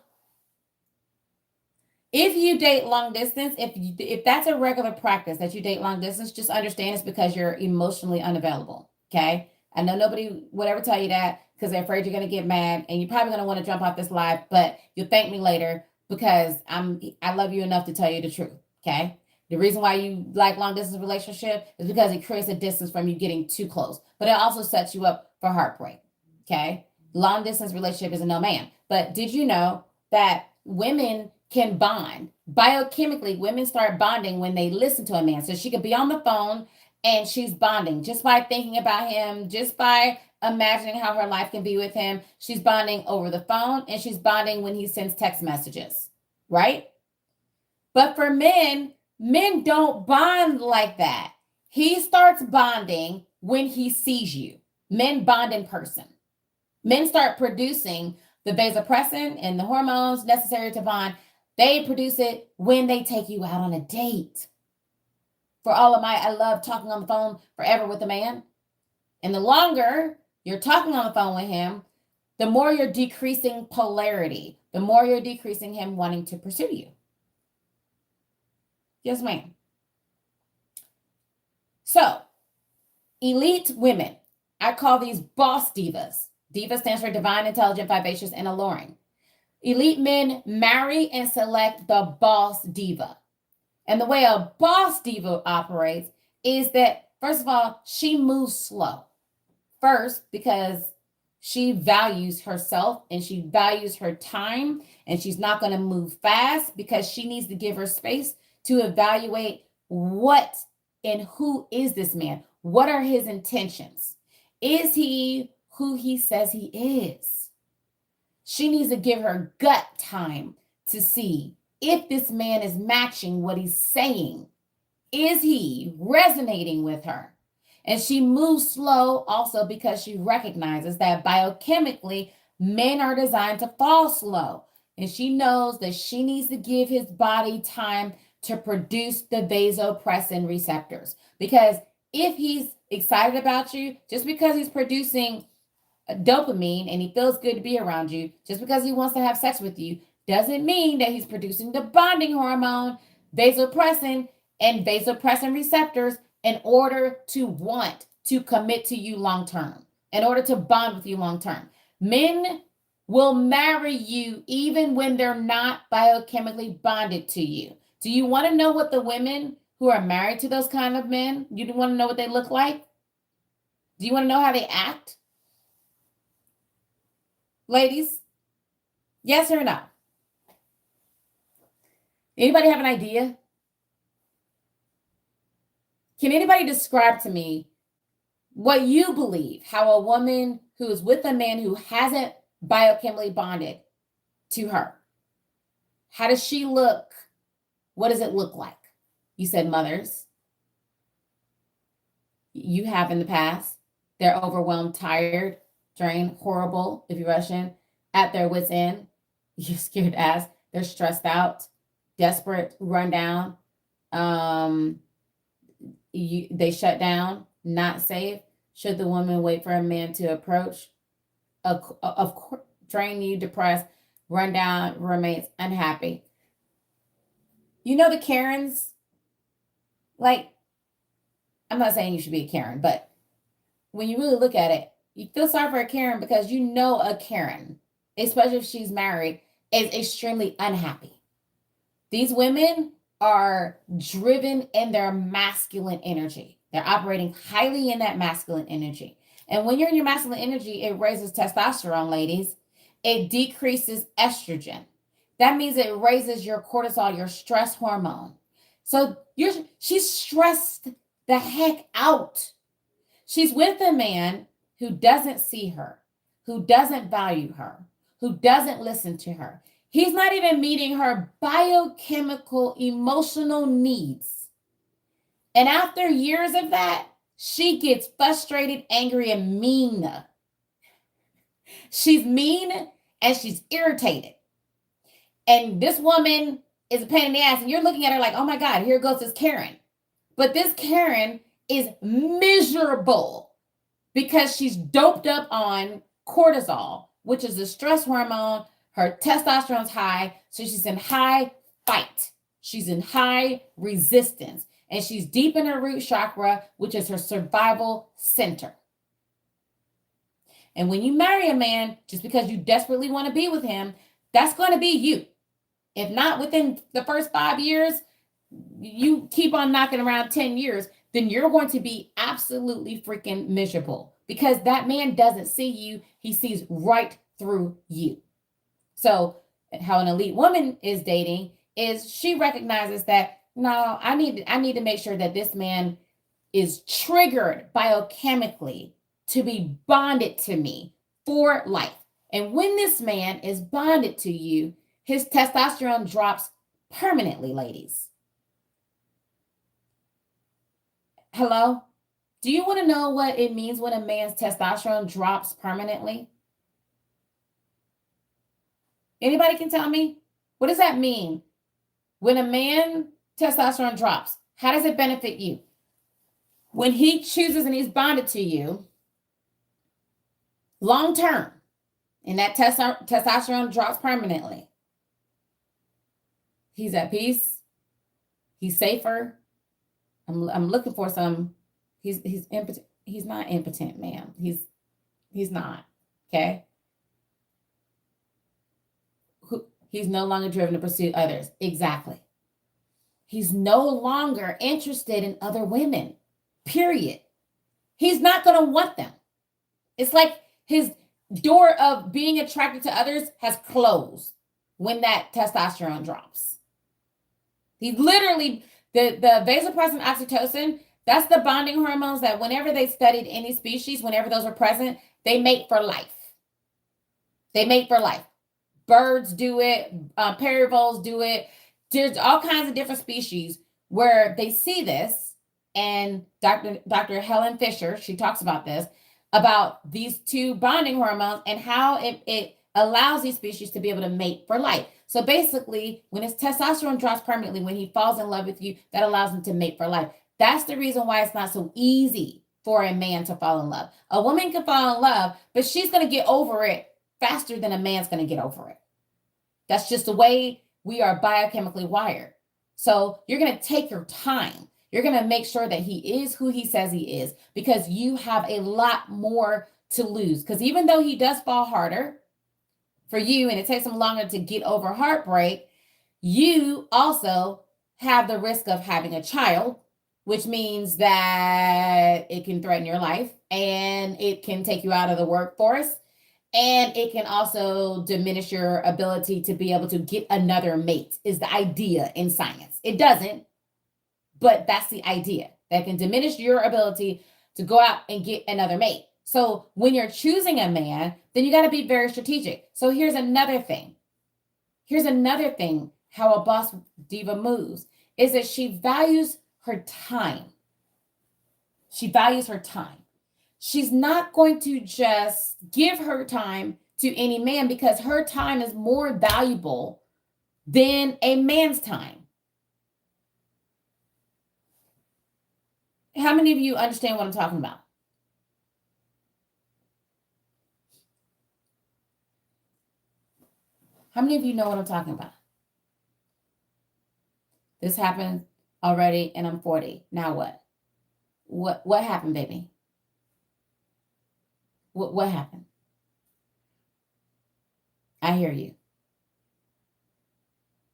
if you date long distance, if that's a regular practice that you date long distance, just understand it's because you're emotionally unavailable. Okay. I know nobody would ever tell you that because they're afraid you're going to get mad and you're probably going to want to jump off this live, but you'll thank me later because I love you enough to tell you the truth. Okay. The reason why you like long distance relationship is because it creates a distance from you getting too close, but it also sets you up for heartbreak. Okay. Long distance relationship is a no man. But did you know that women can bond? Biochemically, women start bonding when they listen to a man. So she could be on the phone and she's bonding just by thinking about him, just by imagining how her life can be with him. She's bonding over the phone and she's bonding when he sends text messages, right? But for men don't bond like that. He starts bonding when he sees you. Men bond in person. Men start producing the vasopressin and the hormones necessary to bond. They produce it when they take you out on a date. For all of I love talking on the phone forever with a man. And the longer you're talking on the phone with him, the more you're decreasing polarity, the more you're decreasing him wanting to pursue you. Yes, ma'am. So, elite women, I call these boss divas. Diva stands for divine, intelligent, vivacious, and alluring. Elite men marry and select the boss diva. And the way a boss diva operates is that, first of all, she moves slow. First, because she values herself and she values her time, and she's not going to move fast because she needs to give her space to evaluate what and who is this man? What are his intentions? Is he who he says he is? She needs to give her gut time to see if this man is matching what he's saying. Is he resonating with her? And she moves slow also because she recognizes that biochemically, men are designed to fall slow. And she knows that she needs to give his body time to produce the vasopressin receptors. Because if he's excited about you, just because he's producing dopamine and he feels good to be around you, just because he wants to have sex with you, doesn't mean that he's producing the bonding hormone, vasopressin, and vasopressin receptors in order to want to commit to you long term, in order to bond with you long term. Men will marry you even when they're not biochemically bonded to you. Do you want to know what the women who are married to those kind of men, you want to know what they look like? Do you want to know how they act? Ladies, yes or no? Anybody have an idea? Can anybody describe to me what you believe, how a woman who is with a man who hasn't biochemically bonded to her, how does she look? What does it look like? You said mothers. You have in the past. They're overwhelmed, tired, drained, horrible, if you're Russian, at their wits' end. You're scared to ask. They're stressed out, desperate, run down. They shut down, not safe. Should the woman wait for a man to approach? Of course, drain you, depressed, run down, remains unhappy. You know the Karens? Like, I'm not saying you should be a Karen, but when you really look at it, you feel sorry for a Karen because you know a Karen, especially if she's married, is extremely unhappy. These women are driven in their masculine energy. They're operating highly in that masculine energy. And when you're in your masculine energy, it raises testosterone, ladies. It decreases estrogen. That means it raises your cortisol, your stress hormone. So she's stressed the heck out. She's with a man who doesn't see her, who doesn't value her, who doesn't listen to her. He's not even meeting her biochemical, emotional needs. And after years of that, she gets frustrated, angry, and mean. She's mean and she's irritated. And this woman is a pain in the ass. And you're looking at her like, oh my God, here goes this Karen. But this Karen is miserable because she's doped up on cortisol, which is the stress hormone. Her testosterone's high, so she's in high fight. She's in high resistance, and she's deep in her root chakra, which is her survival center. And when you marry a man, just because you desperately want to be with him, that's going to be you. If not within the first 5 years, you keep on knocking around 10 years, then you're going to be absolutely freaking miserable because that man doesn't see you. He sees right through you. So how an elite woman is dating is she recognizes that, no, I need to make sure that this man is triggered biochemically to be bonded to me for life. And when this man is bonded to you, his testosterone drops permanently, ladies. Hello? Do you want to know what it means when a man's testosterone drops permanently? Anybody can tell me? What does that mean? When a man testosterone drops, how does it benefit you? When he chooses and he's bonded to you, long term, and that testosterone drops permanently, he's at peace. He's safer. I'm looking for some. He's impotent. He's not impotent, ma'am. He's not. Okay. He's no longer driven to pursue others. Exactly. He's no longer interested in other women. Period. He's not going to want them. It's like his door of being attracted to others has closed when that testosterone drops. He literally, the vasopressin, oxytocin, that's the bonding hormones that whenever they studied any species, whenever those are present, they mate for life. They mate for life. Birds do it. Paravoles do it. There's all kinds of different species where they see this. And Dr. Helen Fisher, she talks about this, about these two bonding hormones and how it allows these species to be able to mate for life. So basically, when his testosterone drops permanently, when he falls in love with you, that allows him to mate for life. That's the reason why it's not so easy for a man to fall in love. A woman can fall in love, but she's going to get over it faster than a man's going to get over it. That's just the way we are biochemically wired. So you're going to take your time. You're going to make sure that he is who he says he is, because you have a lot more to lose. Because even though he does fall harder, for you and it takes them longer to get over heartbreak, you also have the risk of having a child, which means that it can threaten your life and it can take you out of the workforce. And it can also diminish your ability to be able to get another mate, is the idea in science. It doesn't, but that's the idea. That can diminish your ability to go out and get another mate. So when you're choosing a man, then you got to be very strategic. So here's another thing. How a boss diva moves is that she values her time. She's not going to just give her time to any man because her time is more valuable than a man's time. How many of you understand what I'm talking about? How many of you know what I'm talking about? This happened already and I'm 40. Now what? What happened, baby? What happened? I hear you.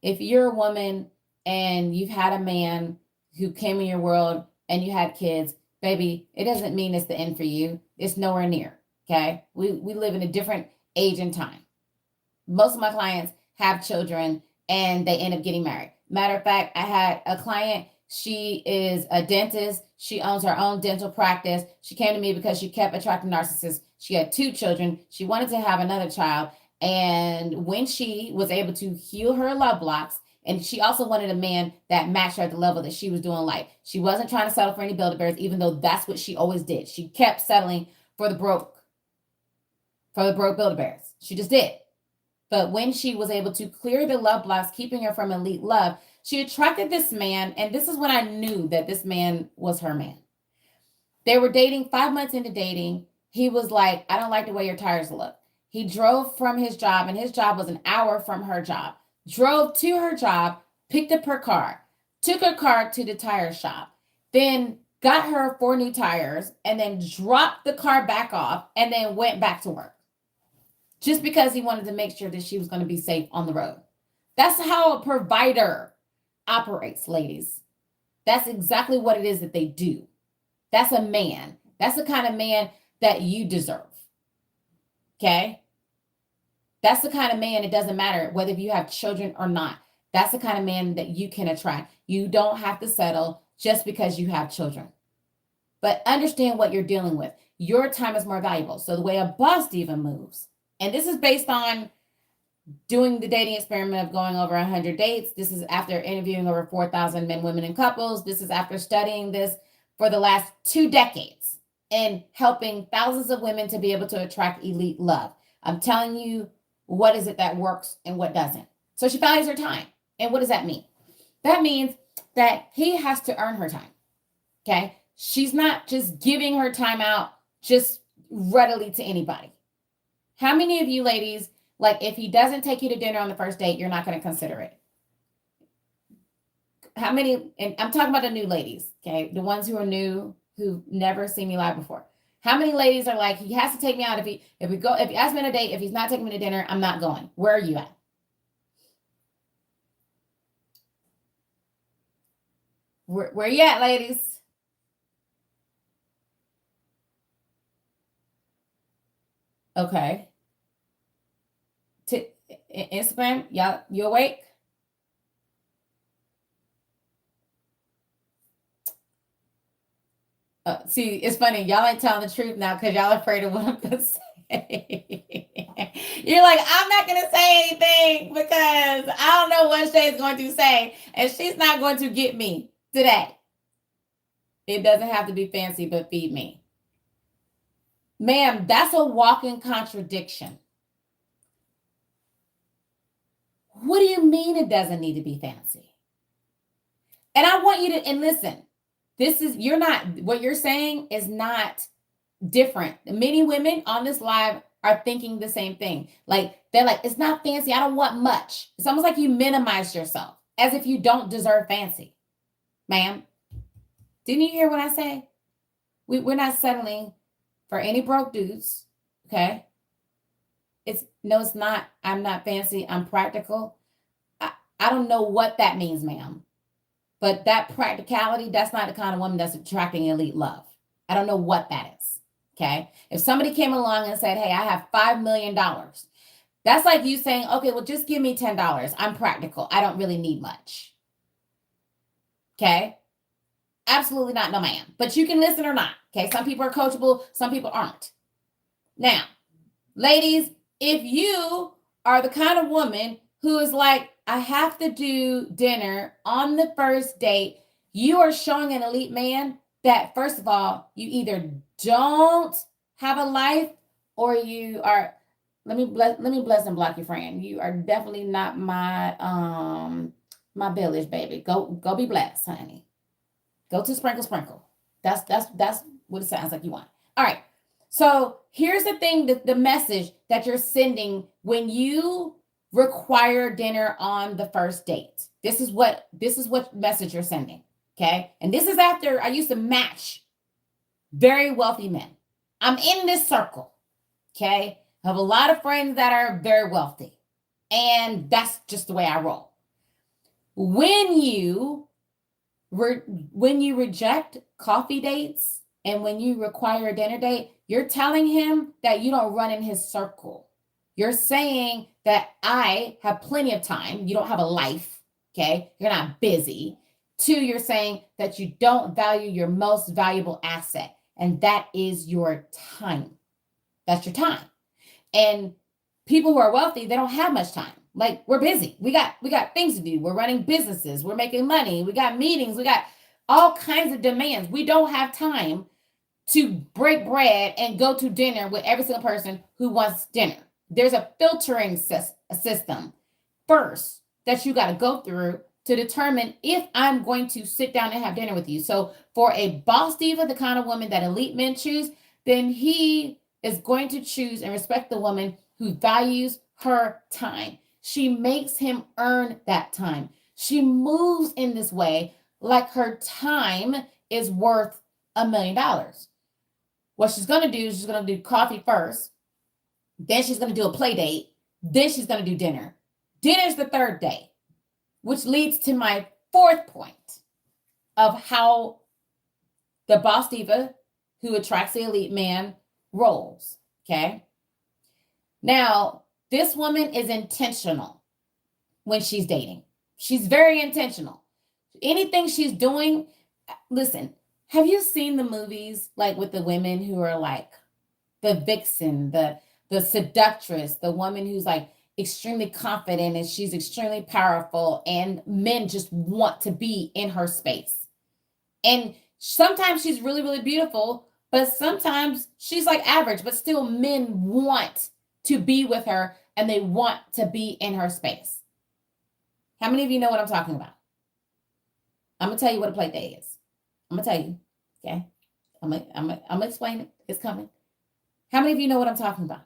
If you're a woman and you've had a man who came in your world and you had kids, baby, it doesn't mean it's the end for you. It's nowhere near, okay? We live in a different age and time. Most of my clients have children and they end up getting married. Matter of fact, I had a client, she is a dentist. She owns her own dental practice. She came to me because she kept attracting narcissists. She had 2 children. She wanted to have another child. And when she was able to heal her love blocks, and she also wanted a man that matched her at the level that she was doing life. She wasn't trying to settle for any Build-A-Bears, even though that's what she always did. She kept settling for the broke Build-A-Bears. She just did. But when she was able to clear the love blocks, keeping her from elite love, she attracted this man. And this is when I knew that this man was her man. They were dating 5 months into dating. He was like, I don't like the way your tires look. He drove from his job, and his job was an hour from her job. Drove to her job, picked up her car, took her car to the tire shop, then got her 4 new tires, and then dropped the car back off, and then went back to work. Just because he wanted to make sure that she was going to be safe on the road. That's how a provider operates, ladies. That's exactly what it is that they do. That's a man. That's the kind of man that you deserve. Okay? That's the kind of man, it doesn't matter whether you have children or not. That's the kind of man that you can attract. You don't have to settle just because you have children. But understand what you're dealing with. Your time is more valuable. So the way a boss diva moves, and this is based on doing the dating experiment of going over 100 dates. This is after interviewing over 4,000 men, women, and couples. This is after studying this for the last 2 decades and helping thousands of women to be able to attract elite love. I'm telling you what is it that works and what doesn't. So she values her time. And what does that mean? That means that he has to earn her time. Okay? She's not just giving her time out just readily to anybody. How many of you ladies, like if he doesn't take you to dinner on the first date, you're not going to consider it? How many, and I'm talking about the new ladies, okay? The ones who are new, who've never seen me live before. How many ladies are like, he has to take me out if he asks me on a date, if he's not taking me to dinner, I'm not going. Where are you at? Where you at, ladies? Okay. Instagram, y'all, you awake? See, it's funny. Y'all ain't telling the truth now because y'all afraid of what I'm going to say. You're like, I'm not going to say anything because I don't know what Shay's going to say. And she's not going to get me today. It doesn't have to be fancy, but feed me. Ma'am, that's a walking contradiction. What do you mean it doesn't need to be fancy? And I want you to, and listen, what you're saying is not different. Many women on this live are thinking the same thing. Like, they're like, it's not fancy. I don't want much. It's almost like you minimize yourself as if you don't deserve fancy. Ma'am, didn't you hear what I say? We're not settling for any broke dudes, okay? it's not. I'm not fancy. I'm practical. I don't know what that means, ma'am. But that practicality, that's not the kind of woman that's attracting elite love. I don't know what that is. Okay. If somebody came along and said, hey, I have $5 million, that's like you saying, okay, well, just give me $10. I'm practical. I don't really need much. Okay. Absolutely not. No, ma'am. But you can listen or not. Okay. Some people are coachable. Some people aren't. Now, ladies, if you are the kind of woman who is like, I have to do dinner on the first date, you are showing an elite man that, first of all, you either don't have a life or you are, let me bless and block your friend. You are definitely not my village, baby. Go be blessed, honey. Go to sprinkle. That's what it sounds like you want. All right. So here's the thing, the message that you're sending when you require dinner on the first date. This is what message you're sending. Okay. And this is after I used to match very wealthy men. I'm in this circle. Okay. I have a lot of friends that are very wealthy. And that's just the way I roll. When you reject coffee dates and when you require a dinner date, you're telling him that you don't run in his circle. You're saying that I have plenty of time. You don't have a life. Okay. You're not busy. 2, you're saying that you don't value your most valuable asset. And that is your time. That's your time. And people who are wealthy, they don't have much time. Like, we're busy. We got things to do. We're running businesses. We're making money. We got meetings. We got all kinds of demands. We don't have time to break bread and go to dinner with every single person who wants dinner. There's a filtering system first that you got to go through to determine if I'm going to sit down and have dinner with you. So for a boss diva, the kind of woman that elite men choose, then he is going to choose and respect the woman who values her time. She makes him earn that time. She moves in this way like her time is worth $1 million. What she's going to do is she's going to do coffee first. Then she's going to do a play date. Then she's going to do dinner. Dinner's the third day, which leads to my 4th point of how the boss diva who attracts the elite man rolls. Okay. Now, this woman is intentional when she's dating. She's very intentional. Anything she's doing, listen, have you seen the movies like with the women who are like the vixen, the seductress, the woman who's like extremely confident and she's extremely powerful and men just want to be in her space. And sometimes she's really, really beautiful, but sometimes she's like average, but still men want to be with her and they want to be in her space. How many of you know what I'm talking about? I'm going to tell you what a play day is. I'm going to tell you. Okay. I'm going to explain it. It's coming. How many of you know what I'm talking about?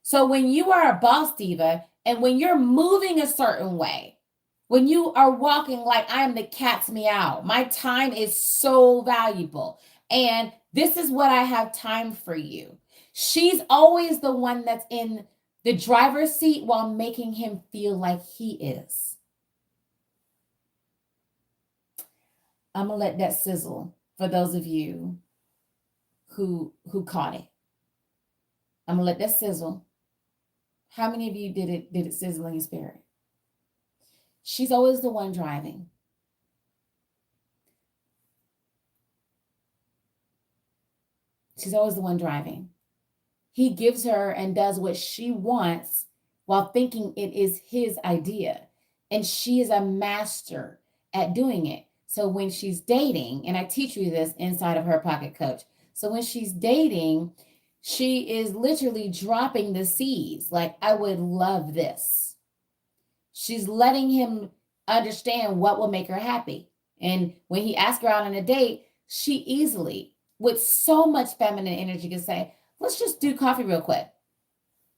So when you are a boss diva and when you're moving a certain way, when you are walking like I am the cat's meow, my time is so valuable. And this is what I have time for you. She's always the one that's in the driver's seat while making him feel like he is. I'm going to let that sizzle for those of you who caught it. I'm going to let that sizzle. How many of you did it sizzle in your spirit? She's always the one driving. She's always the one driving. He gives her and does what she wants while thinking it is his idea. And she is a master at doing it. So when she's dating, and I teach you this inside of Her Pocket Coach. So when she's dating, she is literally dropping the seeds. Like, I would love this. She's letting him understand what will make her happy. And when he asks her out on a date, she easily, with so much feminine energy, can say, let's just do coffee real quick.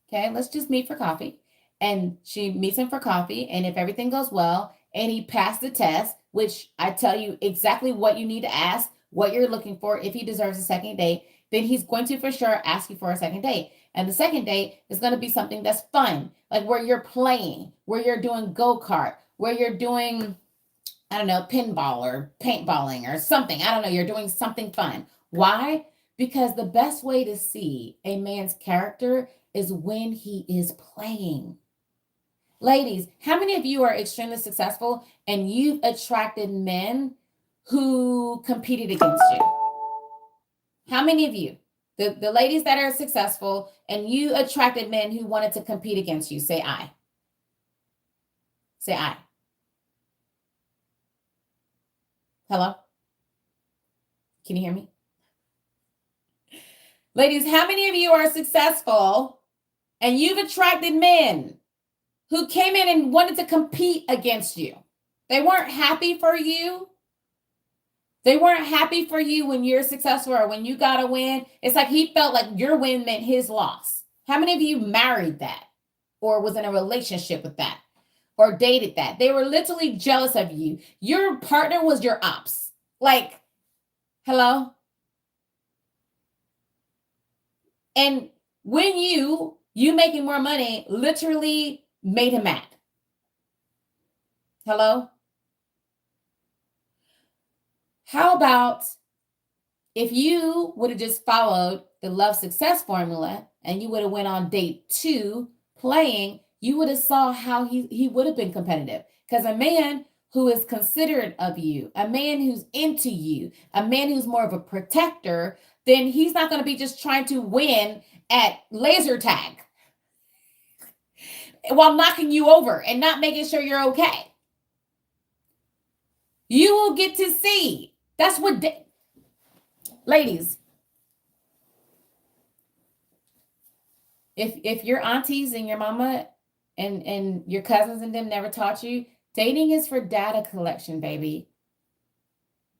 Okay, let's just meet for coffee. And she meets him for coffee. And if everything goes well and he passed the test, which I tell you exactly what you need to ask, what you're looking for, if he deserves a second date, then he's going to for sure ask you for a second date. And the second date is going to be something that's fun, like where you're playing, where you're doing go-kart, where you're doing, I don't know, pinball or paintballing or something. I don't know. You're doing something fun. Why? Because the best way to see a man's character is when he is playing. Ladies, how many of you are extremely successful and you've attracted men who competed against you? How many of you? The ladies that are successful and you attracted men who wanted to compete against you, say I. Say I. Hello? Can you hear me? Ladies, how many of you are successful and you've attracted men who came in and wanted to compete against you? They weren't happy for you. They weren't happy for you when you're successful or when you got a win. It's like he felt like your win meant his loss. How many of you married that or was in a relationship with that or dated that? They were literally jealous of you. Your partner was your ops. Like, hello? And when you making more money literally made him mad. Hello? How about if you would have just followed the love success formula and you would have went on date 2 playing, you would have saw how he would have been competitive. Because a man who is considerate of you, a man who's into you, a man who's more of a protector, then he's not going to be just trying to win at laser tag while knocking you over and not making sure you're okay. You will get to see. That's what, ladies, if your aunties and your mama and your cousins and them never taught you, dating is for data collection, baby.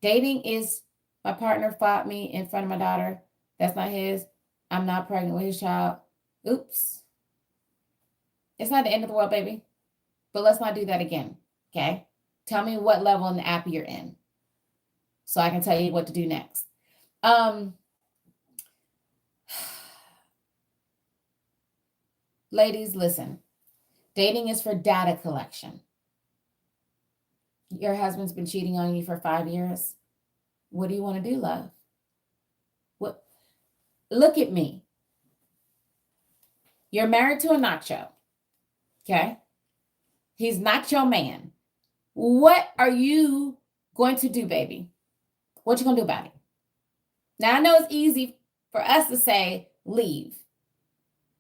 Dating is, my partner fought me in front of my daughter. That's not his. I'm not pregnant with his child. Oops. It's not the end of the world, baby. But let's not do that again, okay? Tell me what level in the app you're in so I can tell you what to do next. Ladies, listen. Dating is for data collection. Your husband's been cheating on you for 5 years. What do you want to do, love? What? Look at me. You're married to a nacho, okay? He's not your man. What are you going to do, baby? What you going to do about it? Now, I know it's easy for us to say, leave.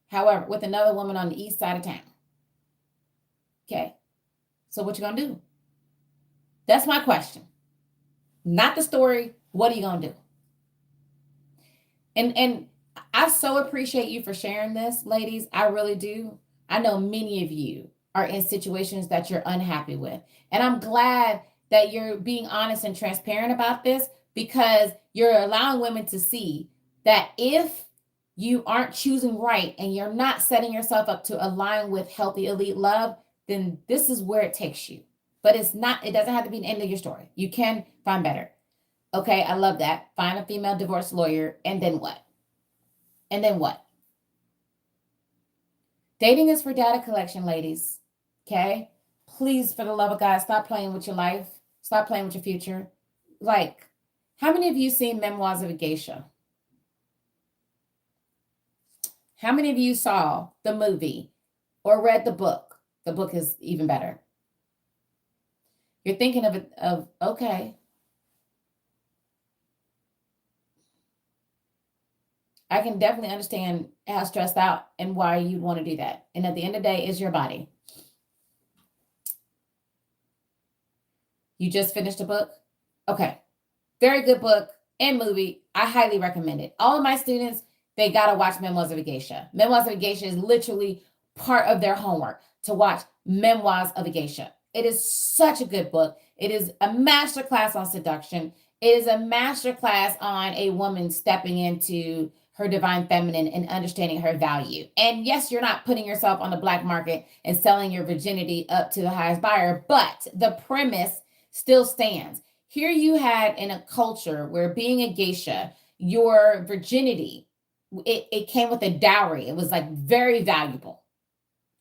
However, with another woman on the east side of town. Okay. So what you going to do? That's my question. Not the story. What are you going to do? And I so appreciate you for sharing this, ladies. I really do. I know many of you are in situations that you're unhappy with. And I'm glad that you're being honest and transparent about this, because you're allowing women to see that if you aren't choosing right and you're not setting yourself up to align with healthy elite love, then this is where it takes you. But it doesn't have to be the end of your story. You can find better. Okay, I love that. Find a female divorce lawyer, and then what? And then what? Dating is for data collection, ladies. Okay? Please, for the love of God, stop playing with your life. Stop playing with your future. Like, how many of you seen Memoirs of a Geisha? How many of you saw the movie or read the book? The book is even better. You're thinking of okay. I can definitely understand how stressed out and why you'd want to do that. And at the end of the day, it's your body. You just finished a book? Okay. Very good book and movie. I highly recommend it. All of my students, they got to watch Memoirs of a Geisha. Memoirs of a Geisha is literally part of their homework to watch Memoirs of a Geisha. It is such a good book. It is a masterclass on seduction. It is a masterclass on a woman stepping into her divine feminine and understanding her value. And yes, you're not putting yourself on the black market and selling your virginity up to the highest buyer, but the premise still stands. Here you had in a culture where being a geisha, your virginity it came with a dowry. It was like very valuable.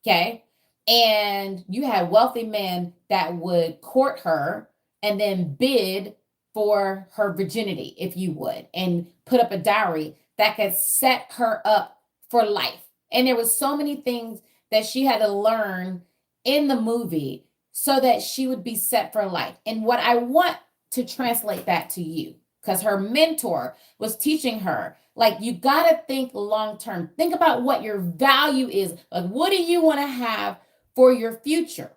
Okay. And you had wealthy men that would court her and then bid for her virginity, if you would, and put up a dowry that could set her up for life. And there was so many things that she had to learn in the movie so that she would be set for life. And what I want to translate that to you, because her mentor was teaching her, like, you got to think long term. Think about what your value is. Like, what do you want to have for your future?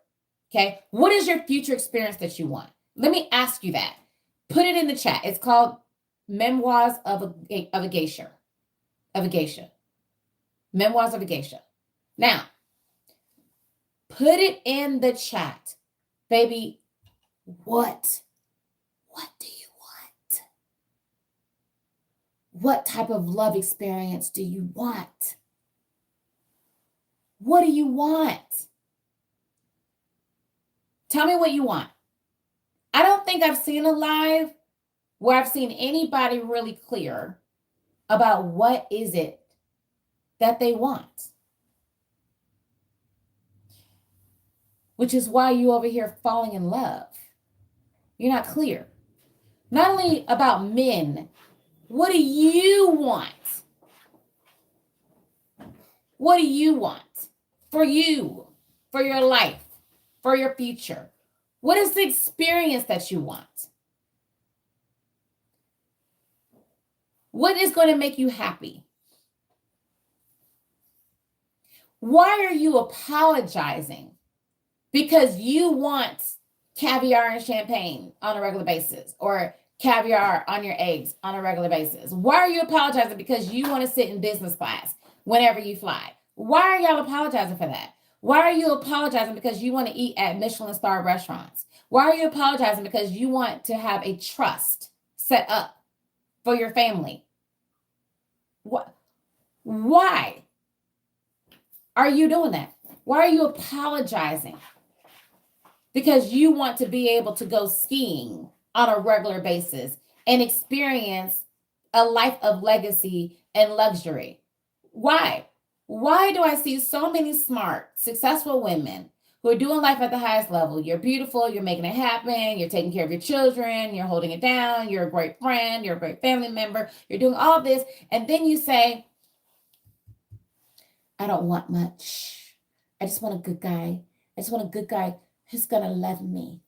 Okay. What is your future experience that you want? Let me ask you that. Put it in the chat. It's called Memoirs of a Geisha. Memoirs of a Geisha. Now, put it in the chat. Baby, what do you want? What type of love experience do you want? What do you want? Tell me what you want. I don't think I've seen a live where I've seen anybody really clear about what is it that they want. Which is why you over here falling in love. You're not clear. Not only about men, what do you want? What do you want for you, for your life, for your future? What is the experience that you want? What is going to make you happy? Why are you apologizing because you want caviar and champagne on a regular basis, or caviar on your eggs on a regular basis? Why are you apologizing because you want to sit in business class whenever you fly? Why are y'all apologizing for that? Why are you apologizing because you want to eat at Michelin star restaurants? Why are you apologizing because you want to have a trust set up for your family? What? Why are you doing that? Why are you apologizing? Because you want to be able to go skiing on a regular basis and experience a life of legacy and luxury. Why? Why do I see so many smart, successful women who are doing life at the highest level? You're beautiful, you're making it happen, you're taking care of your children, you're holding it down, you're a great friend, you're a great family member, you're doing all this, and then you say, I don't want much. I just want a good guy. I just want a good guy who's going to love me.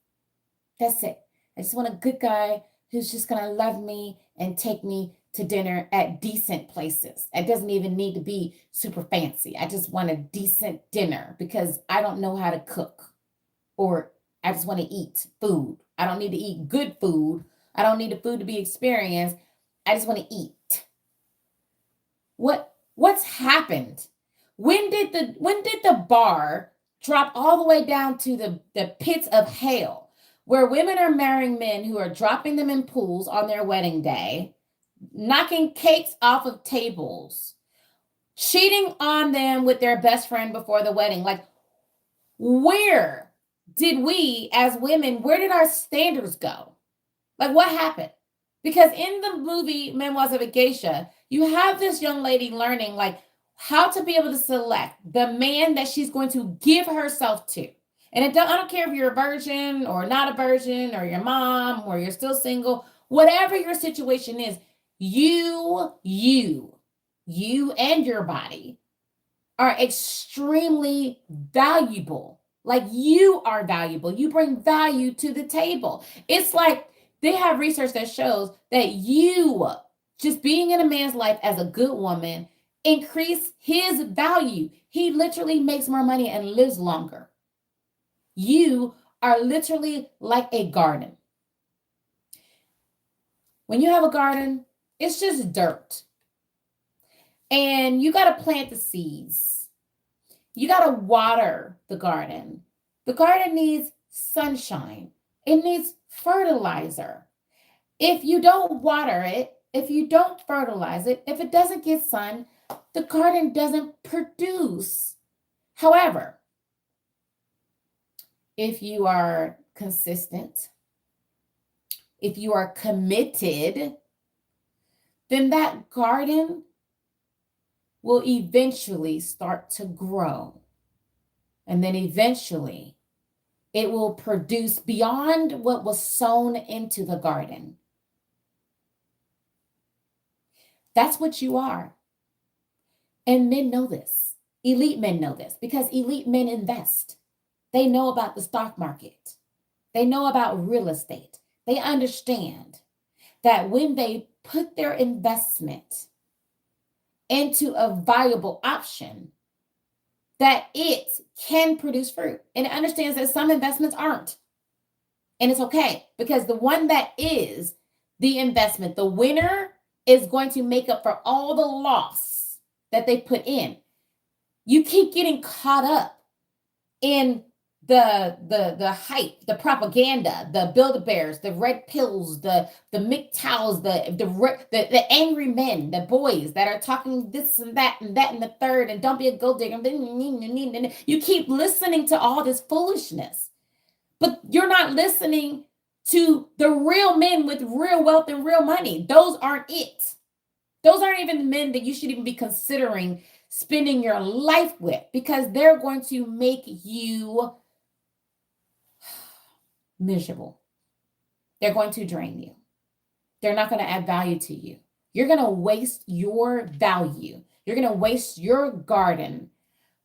That's it. I just want a good guy who's just going to love me and take me to dinner at decent places. It doesn't even need to be super fancy. I just want a decent dinner because I don't know how to cook, or I just want to eat food. I don't need to eat good food. I don't need the food to be experienced. I just want to eat. What's happened? When did the bar drop all the way down to the pits of hell, where women are marrying men who are dropping them in pools on their wedding day, knocking cakes off of tables, cheating on them with their best friend before the wedding? Like, where did we as women, where did our standards go? Like, what happened? Because in the movie Memoirs of a Geisha, you have this young lady learning, like, how to be able to select the man that she's going to give herself to. And I don't care if you're a virgin or not a virgin, or your mom, or you're still single, whatever your situation is, you and your body are extremely valuable. Like, you are valuable. You bring value to the table. It's like they have research that shows that you just being in a man's life as a good woman increase his value. He literally makes more money and lives longer. You are literally like a garden. When you have a garden, it's just dirt. And you got to plant the seeds. You got to water the garden. The garden needs sunshine. It needs fertilizer. If you don't water it, if you don't fertilize it, if it doesn't get sun, the garden doesn't produce. However, if you are consistent, if you are committed, then that garden will eventually start to grow. And then eventually it will produce beyond what was sown into the garden. That's what you are. And men know this. Elite men know this because elite men invest. They know about the stock market. They know about real estate. They understand that when they put their investment into a viable option, that it can produce fruit. And it understands that some investments aren't. And it's okay, because the one that is the investment, the winner, is going to make up for all the loss that they put in. You keep getting caught up in the hype, the propaganda, the Build-A-Bears, the red pills, the MGTOWs, the angry men, the boys that are talking this and that and the third, and don't be a gold digger. You keep listening to all this foolishness, but you're not listening to the real men with real wealth and real money. Those aren't it. Those aren't even the men that you should even be considering spending your life with, because they're going to make you miserable. They're going to drain you. They're not going to add value to you. You're going to waste your value. You're going to waste your garden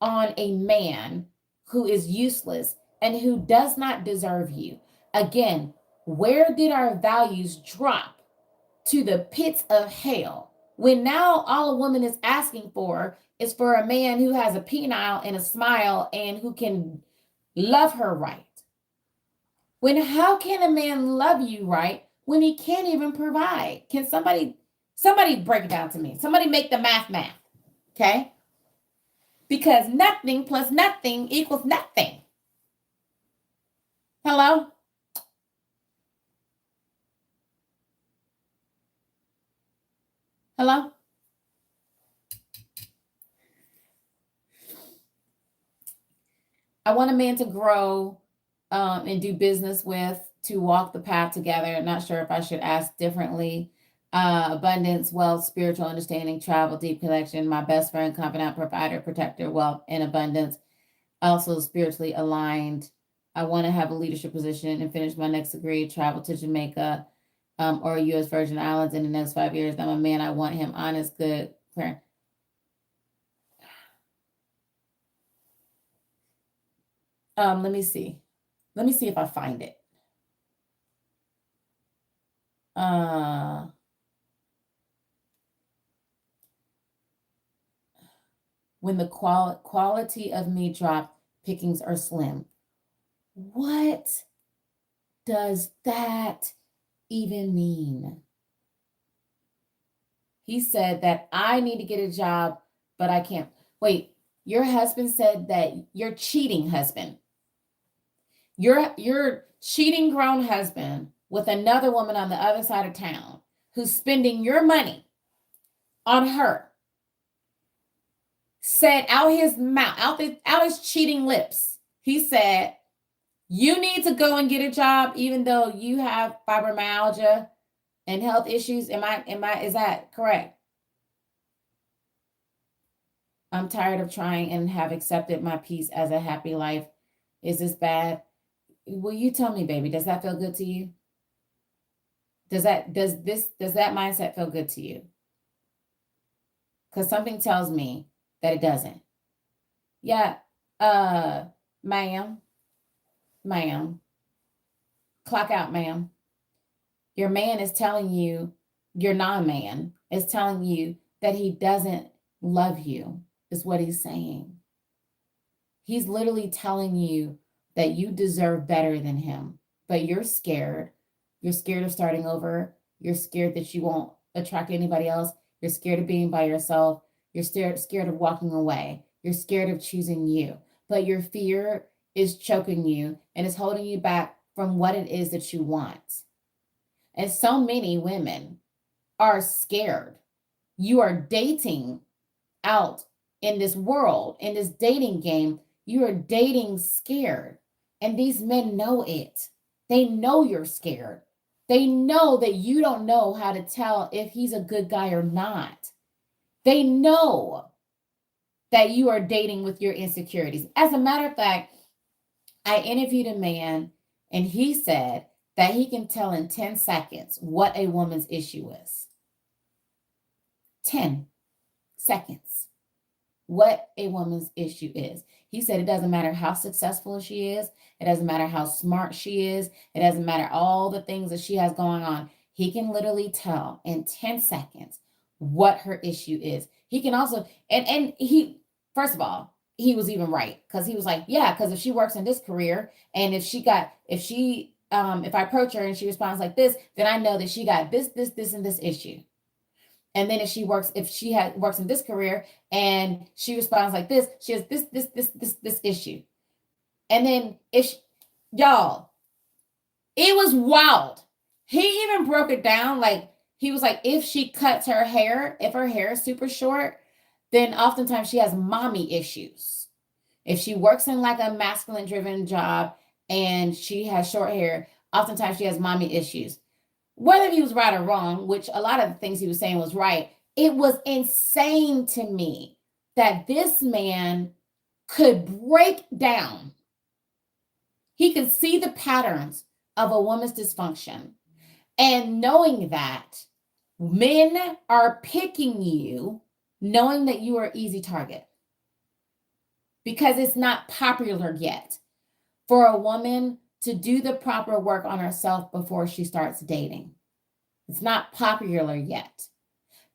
on a man who is useless and who does not deserve you. Again, where did our values drop to the pits of hell when now all a woman is asking for is for a man who has a penile and a smile and who can love her right? When how can a man love you right when he can't even provide? Can somebody break it down to me? Somebody make the math, okay? Because nothing plus nothing equals nothing. Hello? Hello? I want a man to grow and do business with, to walk the path together. I'm not sure if I should ask differently. Abundance, wealth, spiritual understanding, travel, deep connection, my best friend, confidant, provider, protector, wealth, and abundance. Also spiritually aligned. I want to have a leadership position and finish my next degree, travel to Jamaica or U.S. Virgin Islands in the next 5 years. I'm a man. I want him honest, good, fair. Let me see. Let me see if I find it. When the quality of me drop, pickings are slim. What does that even mean? He said that I need to get a job, but I can't. Wait, your husband said that your cheating husband, your cheating grown husband with another woman on the other side of town who's spending your money on her, said out his mouth, out his cheating lips, he said, you need to go and get a job even though you have fibromyalgia and health issues. Is that correct? I'm tired of trying and have accepted my peace as a happy life. Is this bad? Well, you tell me, baby, does that feel good to you? Does that mindset feel good to you? Because something tells me that it doesn't. Yeah, ma'am, clock out, ma'am. Your man is telling you, your non-man is telling you that he doesn't love you, is what he's saying. He's literally telling you that you deserve better than him, but you're scared. You're scared of starting over. You're scared that you won't attract anybody else. You're scared of being by yourself. You're scared of walking away. You're scared of choosing you, but your fear is choking you and is holding you back from what it is that you want. And so many women are scared. You are dating out in this world, in this dating game. You are dating scared. And these men know it. They know you're scared. They know that you don't know how to tell if he's a good guy or not. They know that you are dating with your insecurities. As a matter of fact, I interviewed a man and he said that he can tell in 10 seconds what a woman's issue is. 10 seconds. What a woman's issue is. He said it doesn't matter how successful she is. It doesn't matter how smart she is. It doesn't matter all the things that she has going on. He can literally tell in 10 seconds what her issue is. He can also, and he, first of all, he was even right, because he was like, yeah, because if she works in this career and if I approach her and she responds like this, then I know that she got this, and this issue. And then if she works in this career and she responds like this, she has this issue. And then y'all, it was wild. He even broke it down. Like, he was like, if she cuts her hair, if her hair is super short, then oftentimes she has mommy issues. If she works in like a masculine driven job and she has short hair, oftentimes she has mommy issues. Whether he was right or wrong, which a lot of the things he was saying was right, it was insane to me that this man could break down. He could see the patterns of a woman's dysfunction. And knowing that men are picking you, knowing that you are an easy target. Because it's not popular yet for a woman to do the proper work on herself before she starts dating. It's not popular yet.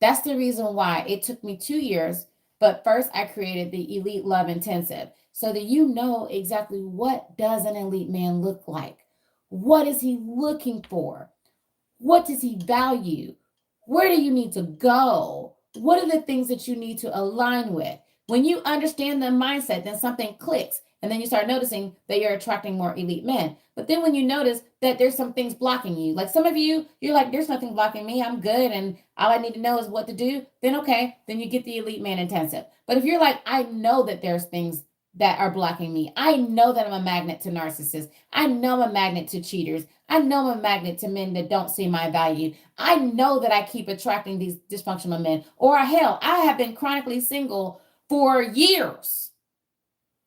That's the reason why it took me 2 years, but first I created the Elite Love Intensive so that you know exactly what does an elite man look like. What is he looking for? What does he value? Where do you need to go? What are the things that you need to align with? When you understand the mindset, then something clicks. And then you start noticing that you're attracting more elite men. But then when you notice that there's some things blocking you, like some of you, you're like, there's nothing blocking me. I'm good. And all I need to know is what to do. Then, okay, then you get the Elite Man Intensive. But if you're like, I know that there's things that are blocking me. I know that I'm a magnet to narcissists. I know I'm a magnet to cheaters. I know I'm a magnet to men that don't see my value. I know that I keep attracting these dysfunctional men. Or hell, I have been chronically single for years.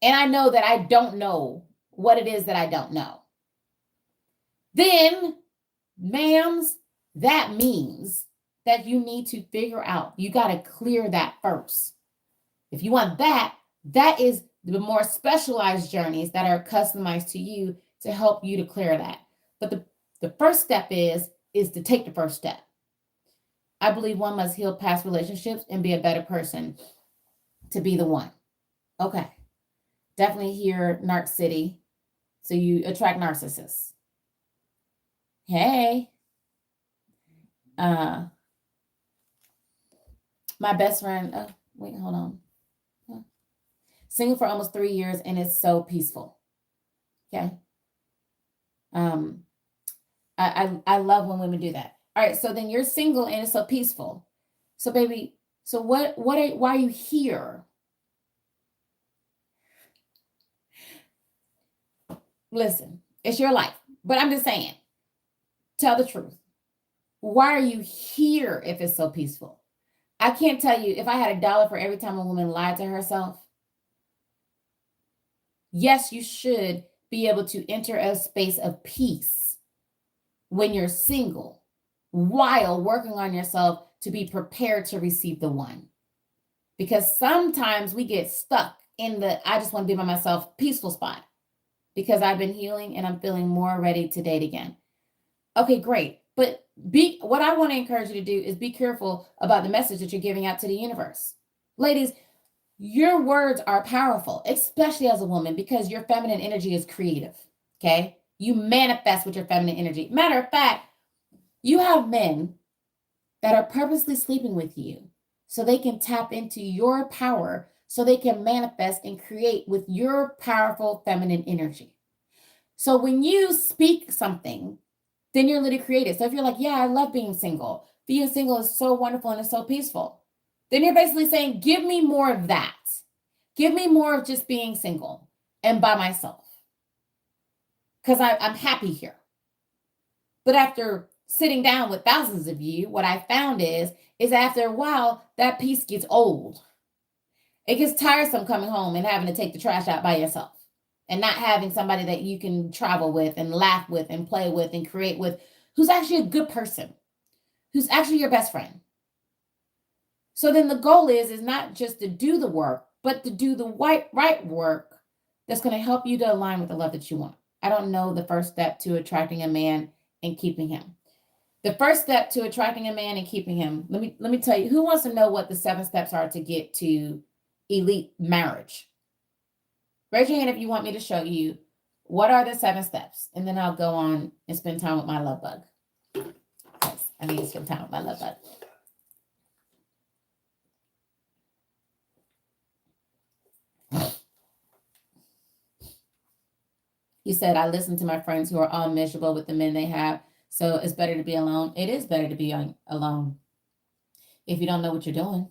And I know that I don't know what it is that I don't know. Then, ma'ams, that means that you need to figure out, you got to clear that first. If you want that, that is the more specialized journeys that are customized to you to help you to clear that. But the first step is to take the first step. I believe one must heal past relationships and be a better person to be the one. Okay. Definitely hear Narc City. So you attract narcissists. Hey. My best friend, oh, wait, hold on. Single for almost 3 years and it's so peaceful. Okay. I love when women do that. All right, so then you're single and it's so peaceful. So baby, so why are you here? Listen, it's your life, but I'm just saying, tell the truth. Why are you here if it's so peaceful? I can't tell you if I had $1 for every time a woman lied to herself. Yes, you should be able to enter a space of peace when you're single while working on yourself to be prepared to receive the one. Because sometimes we get stuck in the I just want to be by myself peaceful spot because I've been healing and I'm feeling more ready to date again. Okay, great. But what I want to encourage you to do is be careful about the message that you're giving out to the universe. Ladies, your words are powerful, especially as a woman, because your feminine energy is creative, okay? You manifest with your feminine energy. Matter of fact, you have men that are purposely sleeping with you so they can tap into your power, so they can manifest and create with your powerful feminine energy. So when you speak something, then you're literally creative. So if you're like, yeah, I love being single. Being single is so wonderful and it's so peaceful. Then you're basically saying, give me more of that. Give me more of just being single and by myself. Because I'm happy here. But after sitting down with thousands of you, what I found is after a while, that piece gets old. It gets tiresome coming home and having to take the trash out by yourself and not having somebody that you can travel with and laugh with and play with and create with who's actually a good person, who's actually your best friend. So then the goal is not just to do the work, but to do the right work that's going to help you to align with the love that you want. I don't know the first step to attracting a man and keeping him. The first step to attracting a man and keeping him, let me tell you, who wants to know what the 7 steps are to get to elite marriage? Raise your hand if you want me to show you what are the 7 steps, and then I'll go on and spend time with my love bug. Yes, I need to spend time with my love bug. He said, I listen to my friends who are all miserable with the men they have, so it's better to be alone. It is better to be alone if you don't know what you're doing.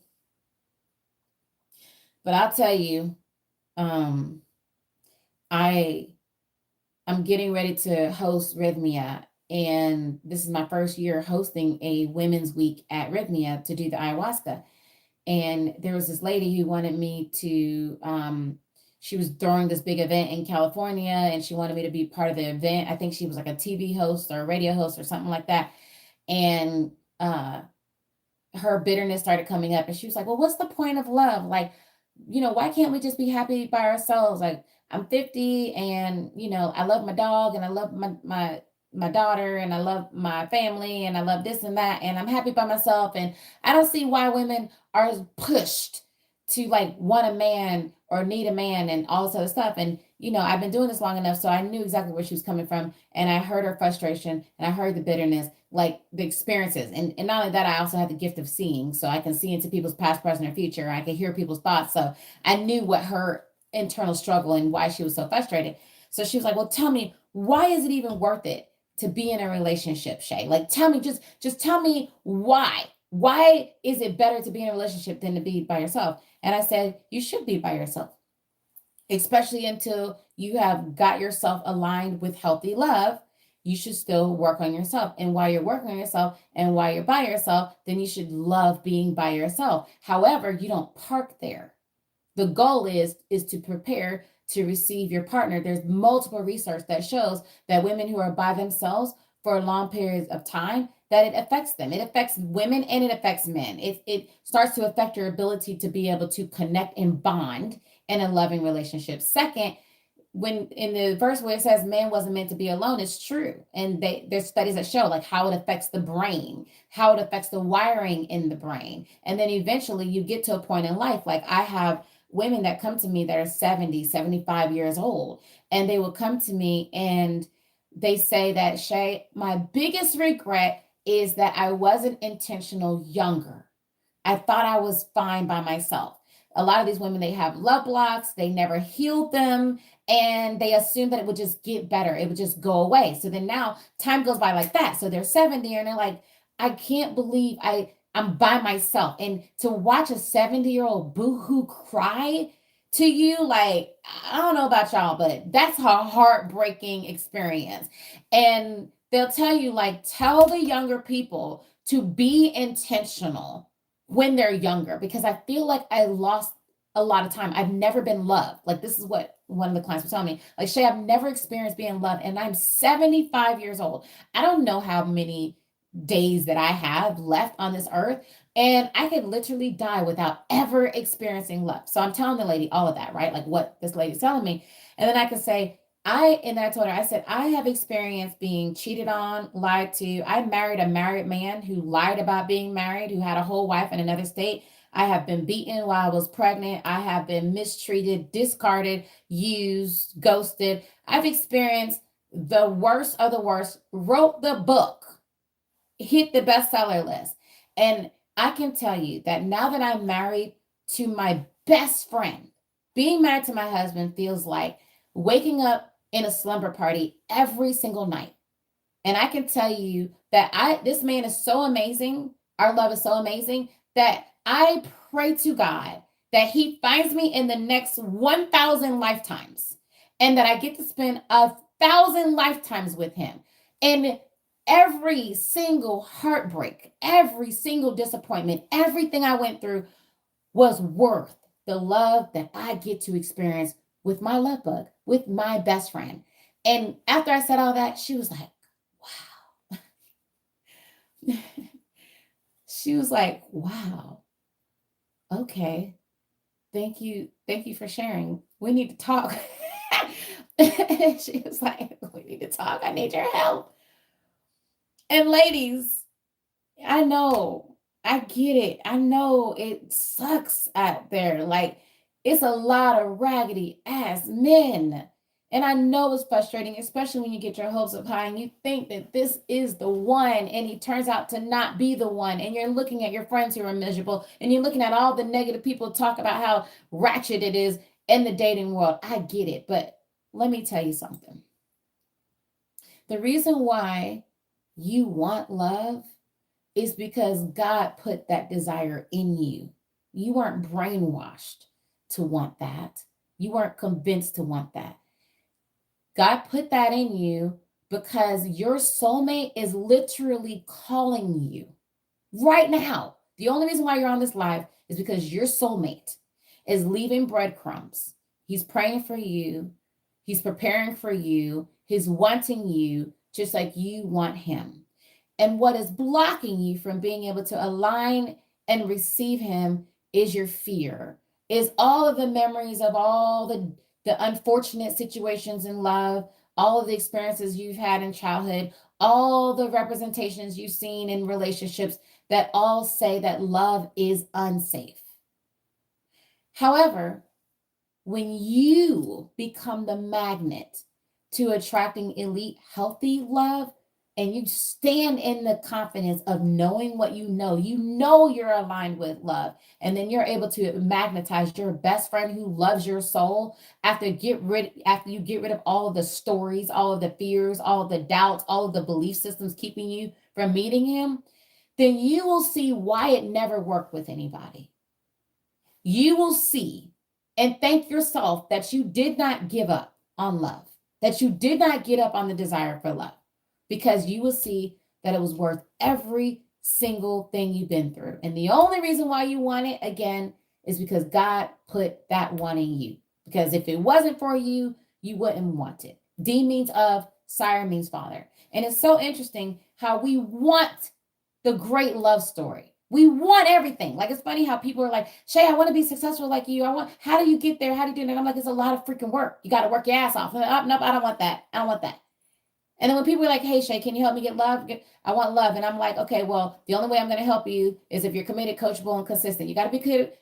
But I'll tell you, I'm getting ready to host Rhythmia, and this is my first year hosting a women's week at Rhythmia to do the ayahuasca. And there was this lady who wanted me to, she was throwing this big event in California, and she wanted me to be part of the event. I think she was like a TV host or a radio host or something like that. And her bitterness started coming up, and she was like, well, what's the point of love? Like, why can't we just be happy by ourselves? Like, I'm 50 and, I love my dog and I love my daughter and I love my family and I love this and that. And I'm happy by myself. And I don't see why women are pushed to like want a man or need a man and all this other stuff. And, I've been doing this long enough, so I knew exactly where she was coming from. And I heard her frustration and I heard the bitterness, like the experiences. And not only that, I also have the gift of seeing. So I can see into people's past, present, or future. I can hear people's thoughts. So I knew what her internal struggle and why she was so frustrated. So she was like, well, tell me, why is it even worth it to be in a relationship, Shay? Like, tell me, just tell me why. Why is it better to be in a relationship than to be by yourself? And I said, you should be by yourself, especially until you have got yourself aligned with healthy love. You should still work on yourself. And while you're working on yourself and while you're by yourself, then you should love being by yourself. However, you don't park there. The goal is to prepare to receive your partner. There's multiple research that shows that women who are by themselves for long periods of time, that it affects them. It affects women and it affects men. It starts to affect your ability to be able to connect and bond in a loving relationship. Second, when in the verse where it says man wasn't meant to be alone, it's true. And there's studies that show like how it affects the brain, how it affects the wiring in the brain. And then eventually you get to a point in life, like I have women that come to me that are 70, 75 years old, and they will come to me and they say that, Shay, my biggest regret is that I wasn't intentional younger. I thought I was fine by myself. A lot of these women, they have love blocks, they never healed them, and they assume that it would just get better. It would just go away. So then now time goes by like that. So they're 70 and they're like, I can't believe I'm by myself. And to watch a 70-year-old boo-hoo cry to you, like, I don't know about y'all, but that's a heartbreaking experience. And they'll tell you, like, tell the younger people to be intentional when they're younger, because I feel like I lost a lot of time. I've never been loved. Like, this is what one of the clients was telling me. Like, Shay, I've never experienced being loved, and I'm 75 years old. I don't know how many days that I have left on this earth, and I could literally die without ever experiencing love. So I'm telling the lady all of that, right? Like what this lady's telling me. And then I could say, I told her, I said, I have experienced being cheated on, lied to. I married a married man who lied about being married, who had a whole wife in another state. I have been beaten while I was pregnant. I have been mistreated, discarded, used, ghosted. I've experienced the worst of the worst, wrote the book, hit the bestseller list. And I can tell you that now that I'm married to my best friend, being married to my husband feels like waking up in a slumber party every single night. And I can tell you that this man is so amazing. Our love is so amazing that I pray to God that he finds me in the next 1,000 lifetimes and that I get to spend 1,000 lifetimes with him. And every single heartbreak, every single disappointment, everything I went through was worth the love that I get to experience with my love bug, with my best friend. And after I said all that, she was like, wow. She was like, wow, okay. Thank you. Thank you for sharing. We need to talk. She was like, we need to talk. I need your help. And ladies, I know, I get it. I know it sucks out there. Like, it's a lot of raggedy ass men. And I know it's frustrating, especially when you get your hopes up high and you think that this is the one, and he turns out to not be the one. And you're looking at your friends who are miserable, and you're looking at all the negative people talk about how ratchet it is in the dating world. I get it. But let me tell you something. The reason why you want love is because God put that desire in you. You weren't brainwashed to want that. You weren't convinced to want that. God put that in you because your soulmate is literally calling you right now. The only reason why you're on this live is because your soulmate is leaving breadcrumbs. He's praying for you. He's preparing for you. He's wanting you just like you want him. And what is blocking you from being able to align and receive him is your fear, is all of the memories of all the unfortunate situations in love, all of the experiences you've had in childhood, all the representations you've seen in relationships that all say that love is unsafe. However, when you become the magnet to attracting elite, healthy love, and you stand in the confidence of knowing what you know you're aligned with love, and then you're able to magnetize your best friend who loves your soul after you get rid of all of the stories, all of the fears, all of the doubts, all of the belief systems keeping you from meeting him, then you will see why it never worked with anybody. You will see and thank yourself that you did not give up on love, that you did not get up on the desire for love, because you will see that it was worth every single thing you've been through. And the only reason why you want it, again, is because God put that one in you. Because if it wasn't for you, you wouldn't want it. D means of, sire means father. And it's so interesting how we want the great love story. We want everything. Like, it's funny how people are like, Shay, I want to be successful like you. How do you get there? How do you do that? I'm like, it's a lot of freaking work. You got to work your ass off. Nope, I don't want that. I don't want that. And then when people are like, hey, Shay, can you help me get love? I want love. And I'm like, okay, well, the only way I'm going to help you is if you're committed, coachable, and consistent. You got to be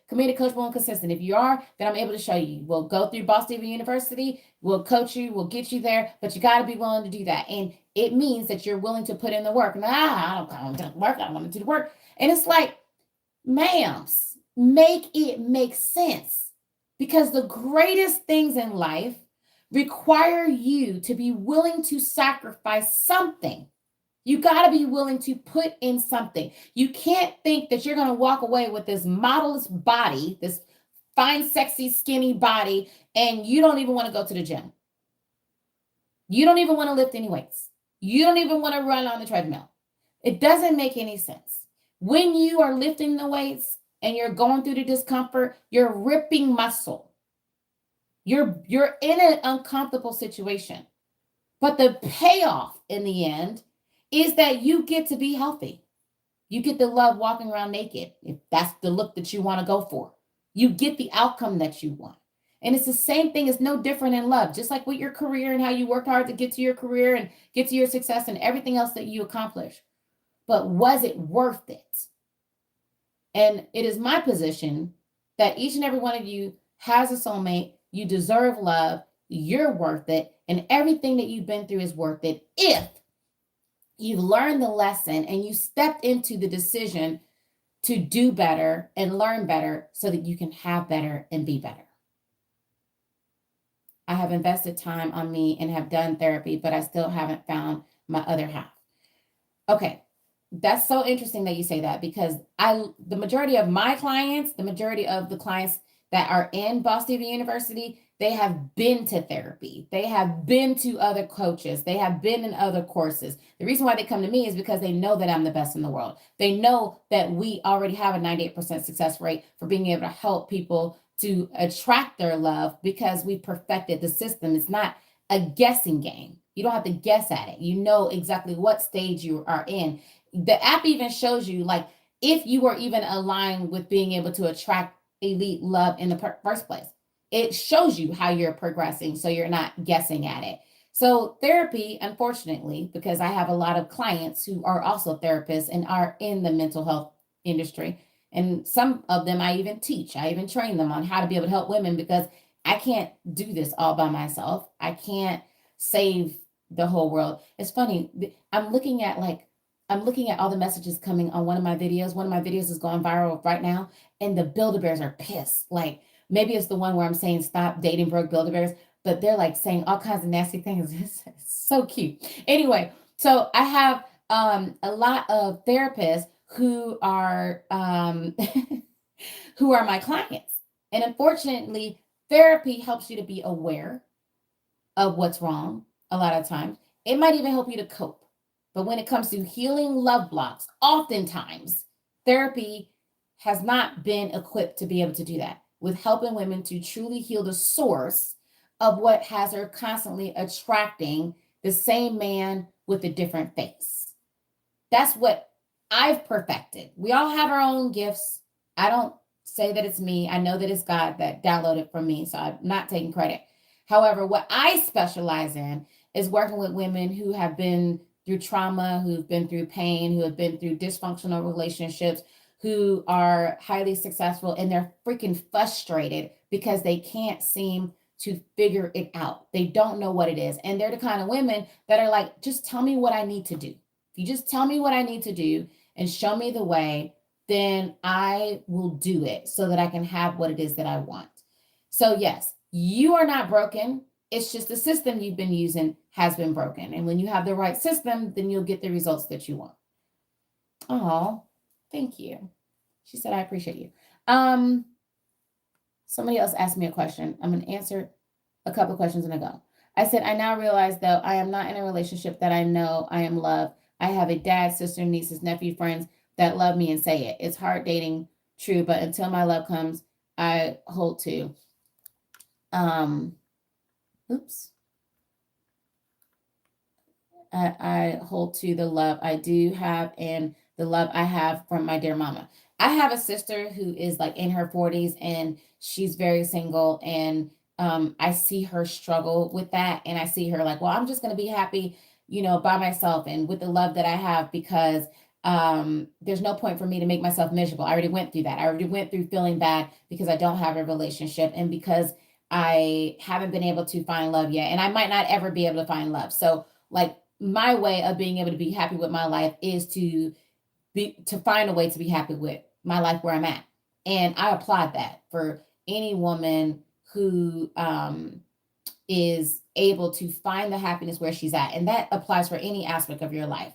committed, coachable, and consistent. If you are, then I'm able to show you. We'll go through Boss Diva University. We'll coach you. We'll get you there. But you got to be willing to do that. And it means that you're willing to put in the work. I don't want to do the work. I don't want to do the work. And it's like, ma'ams, make it make sense. Because the greatest things in life require you to be willing to sacrifice something. You got to be willing to put in something. You can't think that you're going to walk away with this model's body, this fine, sexy, skinny body, and you don't even want to go to the gym. You don't even want to lift any weights. You don't even want to run on the treadmill. It doesn't make any sense. When you are lifting the weights and you're going through the discomfort, you're ripping muscle. You're in an uncomfortable situation. But the payoff in the end is that you get to be healthy. You get to love walking around naked, if that's the look that you want to go for. You get the outcome that you want. And it's the same thing. It's no different in love. Just like with your career and how you worked hard to get to your career and get to your success and everything else that you accomplish. But was it worth it? And it is my position that each and every one of you has a soulmate. You deserve love. You're worth it. And everything that you've been through is worth it if you've learned the lesson and you stepped into the decision to do better and learn better so that you can have better and be better. I have invested time on me and have done therapy, but I still haven't found my other half. Okay. That's so interesting that you say that, because the majority of my clients, the majority of the clients that are in Boss Diva University, they have been to therapy. They have been to other coaches. They have been in other courses. The reason why they come to me is because they know that I'm the best in the world. They know that we already have a 98% success rate for being able to help people to attract their love because we perfected the system. It's not a guessing game. You don't have to guess at it. You know exactly what stage you are in. The app even shows you, like, if you are even aligned with being able to attract elite love in the first place. It shows you how you're progressing, so you're not guessing at it. So therapy, unfortunately, because I have a lot of clients who are also therapists and are in the mental health industry, and some of them I even teach, I even train them on how to be able to help women, because I can't do this all by myself. I can't save the whole world. It's funny. I'm looking at all the messages coming on one of my videos. One of my videos is going viral right now, and the Build-A-Bears are pissed. Like, maybe it's the one where I'm saying stop dating broke Build-A-Bears, but they're like saying all kinds of nasty things. It's so cute. Anyway, so I have a lot of therapists who are who are my clients. And unfortunately, therapy helps you to be aware of what's wrong a lot of times. It might even help you to cope. But when it comes to healing love blocks, oftentimes therapy has not been equipped to be able to do that, with helping women to truly heal the source of what has her constantly attracting the same man with a different face. That's what I've perfected. We all have our own gifts. I don't say that it's me. I know that it's God that downloaded from me, so I'm not taking credit. However, what I specialize in is working with women who have been through trauma, who've been through pain, who have been through dysfunctional relationships, who are highly successful, and they're freaking frustrated because they can't seem to figure it out. They don't know what it is. And they're the kind of women that are like, just tell me what I need to do. If you just tell me what I need to do and show me the way, then I will do it so that I can have what it is that I want. So yes, you are not broken. It's just the system you've been using has been broken. And when you have the right system, then you'll get the results that you want. Oh, thank you. She said, I appreciate you. Somebody else asked me a question. I'm going to answer a couple questions and I go. I said, I now realize, though, I am not in a relationship that I know I am loved. I have a dad, sister, nieces, nephew, friends that love me and say it. It's hard dating, true, but until my love comes, I hold to. I hold to the love I do have and the love I have from my dear mama. I have a sister who is like in her 40s and she's very single, and I see her struggle with that, and I see her like, well, I'm just going to be happy, by myself and with the love that I have, because there's no point for me to make myself miserable. I already went through that. I already went through feeling bad because I don't have a relationship and because I haven't been able to find love yet, and I might not ever be able to find love. So like, my way of being able to be happy with my life is to find a way to be happy with my life where I'm at. And I applaud that for any woman who is able to find the happiness where she's at. And that applies for any aspect of your life.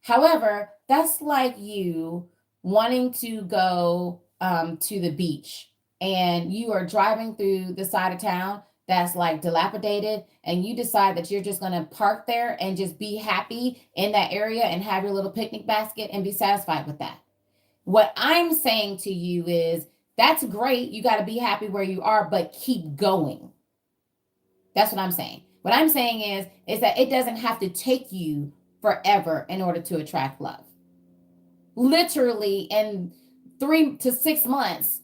However, that's like you wanting to go to the beach, and you are driving through the side of town that's like dilapidated, and you decide that you're just going to park there and just be happy in that area and have your little picnic basket and be satisfied with that. What I'm saying to you is, that's great. You got to be happy where you are, but keep going. That's what I'm saying. What I'm saying is that it doesn't have to take you forever in order to attract love. Literally in 3 to 6 months,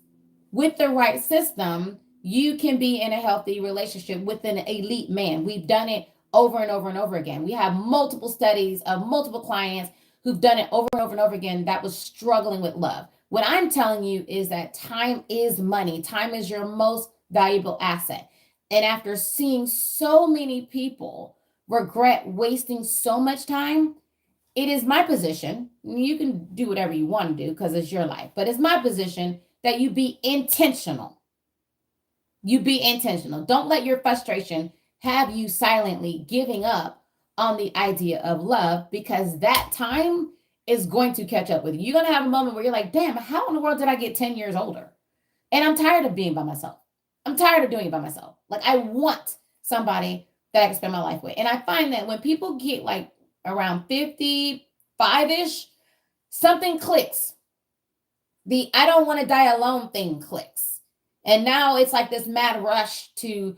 with the right system, you can be in a healthy relationship with an elite man. We've done it over and over and over again. We have multiple studies of multiple clients who've done it over and over and over again that was struggling with love. What I'm telling you is that time is money. Time is your most valuable asset. And after seeing so many people regret wasting so much time, it is my position, you can do whatever you want to do because it's your life, but it's my position that you be intentional. You be intentional. Don't let your frustration have you silently giving up on the idea of love, because that time is going to catch up with you. You're going to have a moment where you're like, damn, how in the world did I get 10 years older? And I'm tired of being by myself. I'm tired of doing it by myself. Like, I want somebody that I can spend my life with. And I find that when people get like around 55-ish, something clicks. The I don't want to die alone thing clicks. And now it's like this mad rush to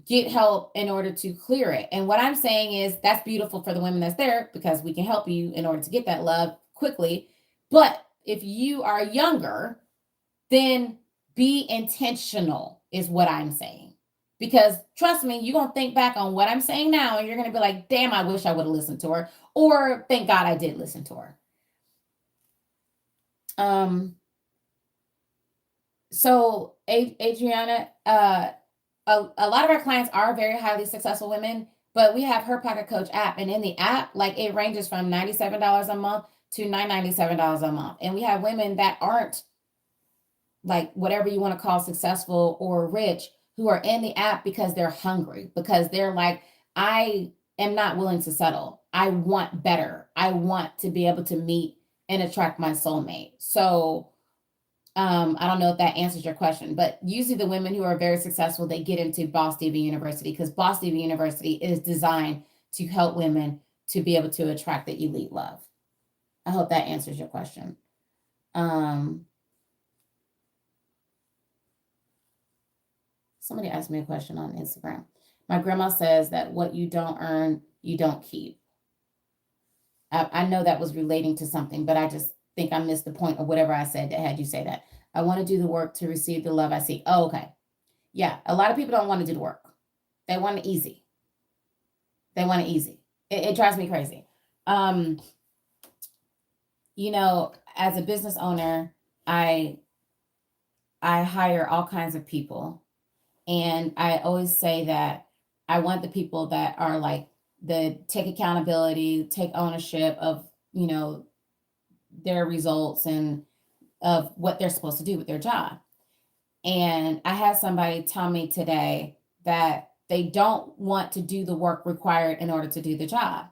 get help in order to clear it. And what I'm saying is that's beautiful for the women that's there, because we can help you in order to get that love quickly. But if you are younger, then be intentional is what I'm saying. Because trust me, you're going to think back on what I'm saying now and you're going to be like, damn, I wish I would have listened to her. Or thank God I did listen to her. So Adriana, a lot of our clients are very highly successful women, but we have Her Pocket Coach app, and in the app, like, it ranges from $97 a month to $997 a month. And we have women that aren't, like, whatever you want to call successful or rich, who are in the app because they're hungry, because they're like, I am not willing to settle. I want better. I want to be able to meet and attract my soulmate. So I don't know if that answers your question, but usually the women who are very successful, they get into Boss Diva University, because Boss Diva University is designed to help women to be able to attract the elite love. I hope that answers your question. Somebody asked me a question on Instagram. My grandma says that what you don't earn, you don't keep. I know that was relating to something, but I just think I missed the point of whatever I said that had you say that. I want to do the work to receive the love I seek. Oh, okay. Yeah, a lot of people don't want to do the work. They want it easy. They want it easy. It drives me crazy. You know, as a business owner, I hire all kinds of people. And I always say that I want the people that are like, take accountability, take ownership of, you know, their results and of what they're supposed to do with their job. And I had somebody tell me today that they don't want to do the work required in order to do the job.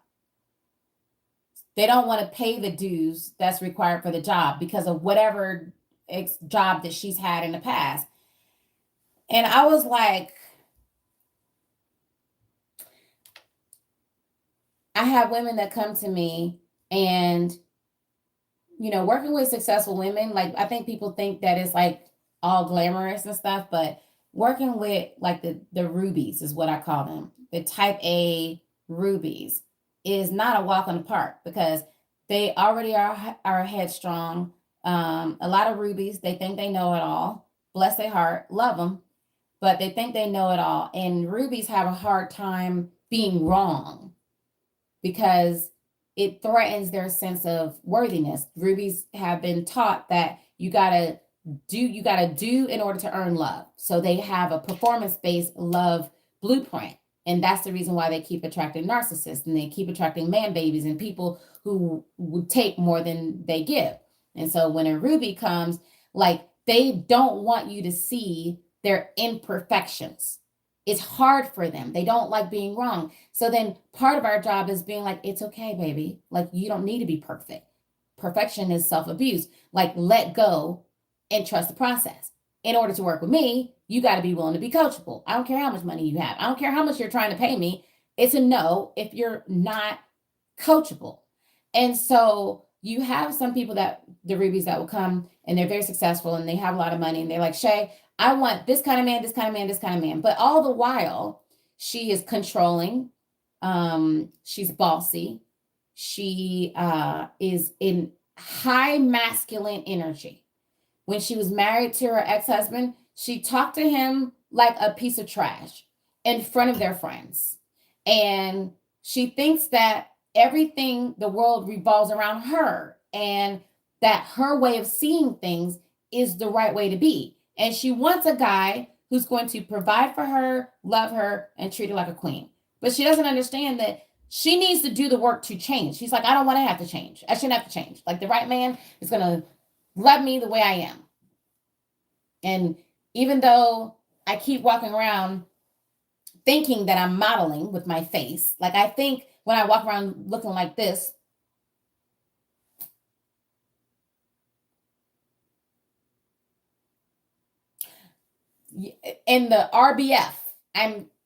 They don't want to pay the dues that's required for the job because of whatever job that she's had in the past. And I was like, I have women that come to me, and, you know, working with successful women, like, I think people think that it's like all glamorous and stuff, but working with like the rubies is what I call them, the type A rubies, is not a walk in the park, because they already are headstrong. A lot of rubies, they think they know it all. Bless their heart, love them, but they think they know it all. And rubies have a hard time being wrong, because it threatens their sense of worthiness. Rubies have been taught that you gotta do in order to earn love. So they have a performance-based love blueprint. And that's the reason why they keep attracting narcissists, and they keep attracting man babies and people who would take more than they give. And so when a ruby comes, like, they don't want you to see their imperfections. It's hard for them. They don't like being wrong. So then part of our job is being like, it's okay, baby. Like, you don't need to be perfect. Perfection is self-abuse. Like, let go and trust the process. In order to work with me, you got to be willing to be coachable. I don't care how much money you have. I don't care how much you're trying to pay me. It's a no if you're not coachable. And so you have some people, that the rubies, that will come and they're very successful and they have a lot of money, and they're like, Shay, I want this kind of man, this kind of man, this kind of man. But all the while, she is controlling. She's bossy. She is in high masculine energy. When she was married to her ex-husband, she talked to him like a piece of trash in front of their friends. And she thinks that everything, the world, revolves around her, and that her way of seeing things is the right way to be. And she wants a guy who's going to provide for her, love her, and treat her like a queen. But she doesn't understand that she needs to do the work to change. She's like, I don't want to have to change. I shouldn't have to change. Like, the right man is going to love me the way I am. And even though I keep walking around thinking that I'm modeling with my face, like, I think when I walk around looking like this, in the RBF,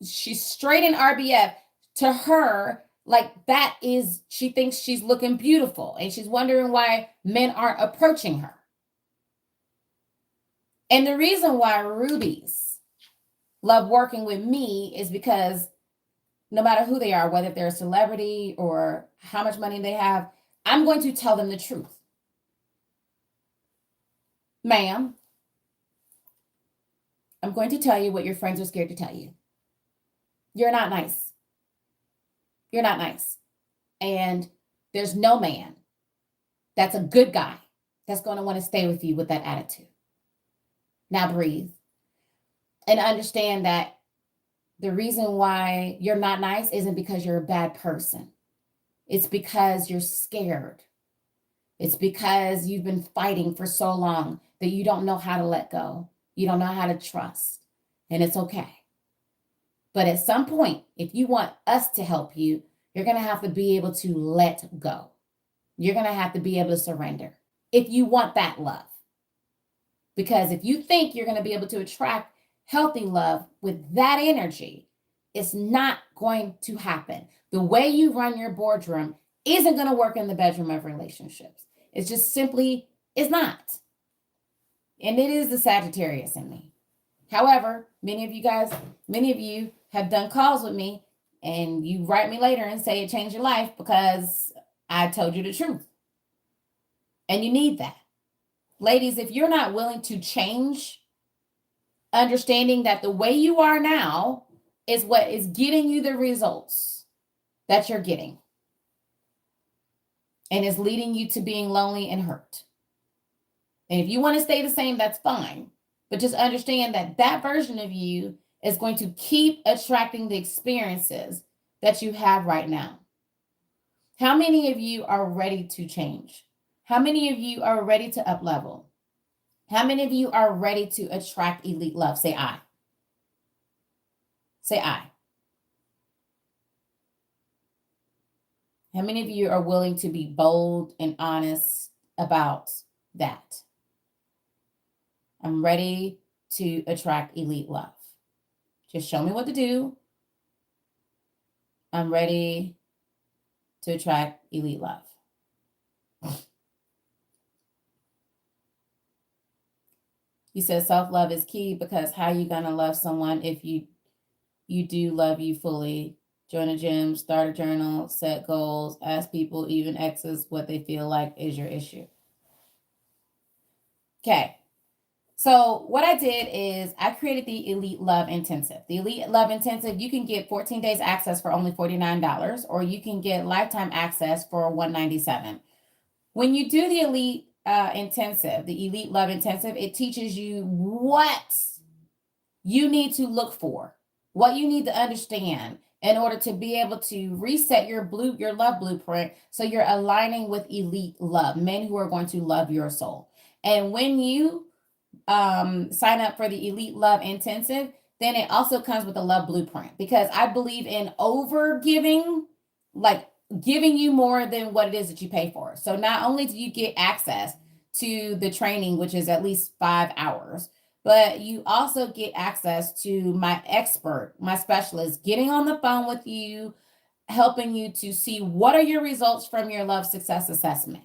she's straight in RBF. To her, like, that is, she thinks she's looking beautiful, and she's wondering why men aren't approaching her. And the reason why rubies love working with me is because no matter who they are, whether they're a celebrity or how much money they have, I'm going to tell them the truth. Ma'am, I'm going to tell you what your friends are scared to tell you. You're not nice. You're not nice. And there's no man that's a good guy that's going to want to stay with you with that attitude. Now breathe and understand that the reason why you're not nice isn't because you're a bad person. It's because you're scared. It's because you've been fighting for so long that you don't know how to let go. You don't know how to trust. And it's okay. But at some point, if you want us to help you, you're going to have to be able to let go. You're going to have to be able to surrender if you want that love. Because if you think you're going to be able to attract healthy love with that energy, it's not going to happen. The way you run your boardroom isn't going to work in the bedroom of relationships. It's just simply is not. And it is the Sagittarius in me. However, many of you have done calls with me and you write me later and say it changed your life because I told you the truth. And you need that. Ladies, if you're not willing to change, understanding that the way you are now is what is getting you the results that you're getting and is leading you to being lonely and hurt. And if you want to stay the same, that's fine. But just understand that that version of you is going to keep attracting the experiences that you have right now. How many of you are ready to change? How many of you are ready to up level? How many of you are ready to attract elite love? Say I. Say I. How many of you are willing to be bold and honest about that? I'm ready to attract elite love. Just show me what to do. I'm ready to attract elite love. You said self-love is key because how are you going to love someone if you do love you fully? Join a gym, start a journal, set goals, ask people, even exes, what they feel like is your issue. Okay. So what I did is I created the Elite Love Intensive. The Elite Love Intensive, you can get 14 days access for only $49, or you can get lifetime access for $197. When you do the Elite Intensive, the Elite Love Intensive, it teaches you what you need to look for, what you need to understand in order to be able to reset your love blueprint so you're aligning with elite love, men who are going to love your soul. And when you sign up for the Elite Love Intensive, then it also comes with a love blueprint, because I believe in over giving, like giving you more than what it is that you pay for. So not only do you get access to the training, which is at least 5 hours, but you also get access to my expert, my specialist, getting on the phone with you, helping you to see what are your results from your love success assessment.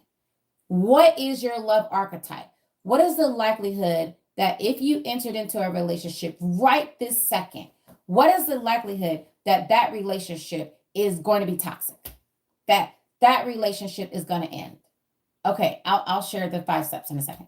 What is your love archetype? What is the likelihood that if you entered into a relationship right this second, what is the likelihood that that relationship is going to be toxic? That relationship is going to end. Okay, I'll share the 5 steps in a second.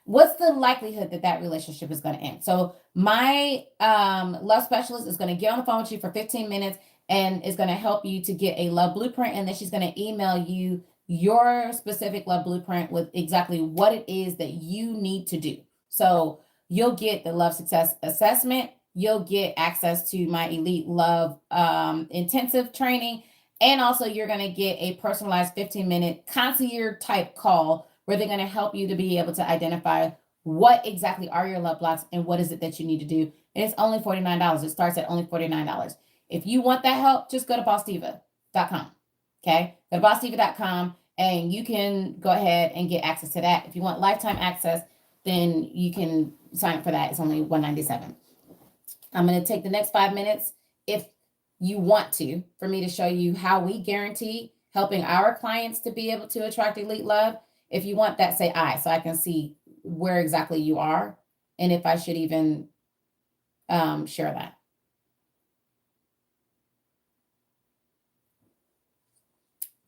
What's the likelihood that that relationship is going to end? So my love specialist is going to get on the phone with you for 15 minutes and is going to help you to get a love blueprint. And then she's going to email you your specific love blueprint with exactly what it is that you need to do. So you'll get the love success assessment. You'll get access to my Elite Love intensive training. And also you're going to get a personalized 15-minute concierge type call where they're going to help you to be able to identify what exactly are your love blocks and what is it that you need to do. And it's only $49. It starts at only $49. If you want that help, just go to bossdiva.com. Okay, go to bossdiva.com and you can go ahead and get access to that. If you want lifetime access, then you can sign up for that. It's only $197. I'm going to take the next 5 minutes, if you want to, for me to show you how we guarantee helping our clients to be able to attract elite love. If you want that, say I, so I can see where exactly you are. and if I should even share that.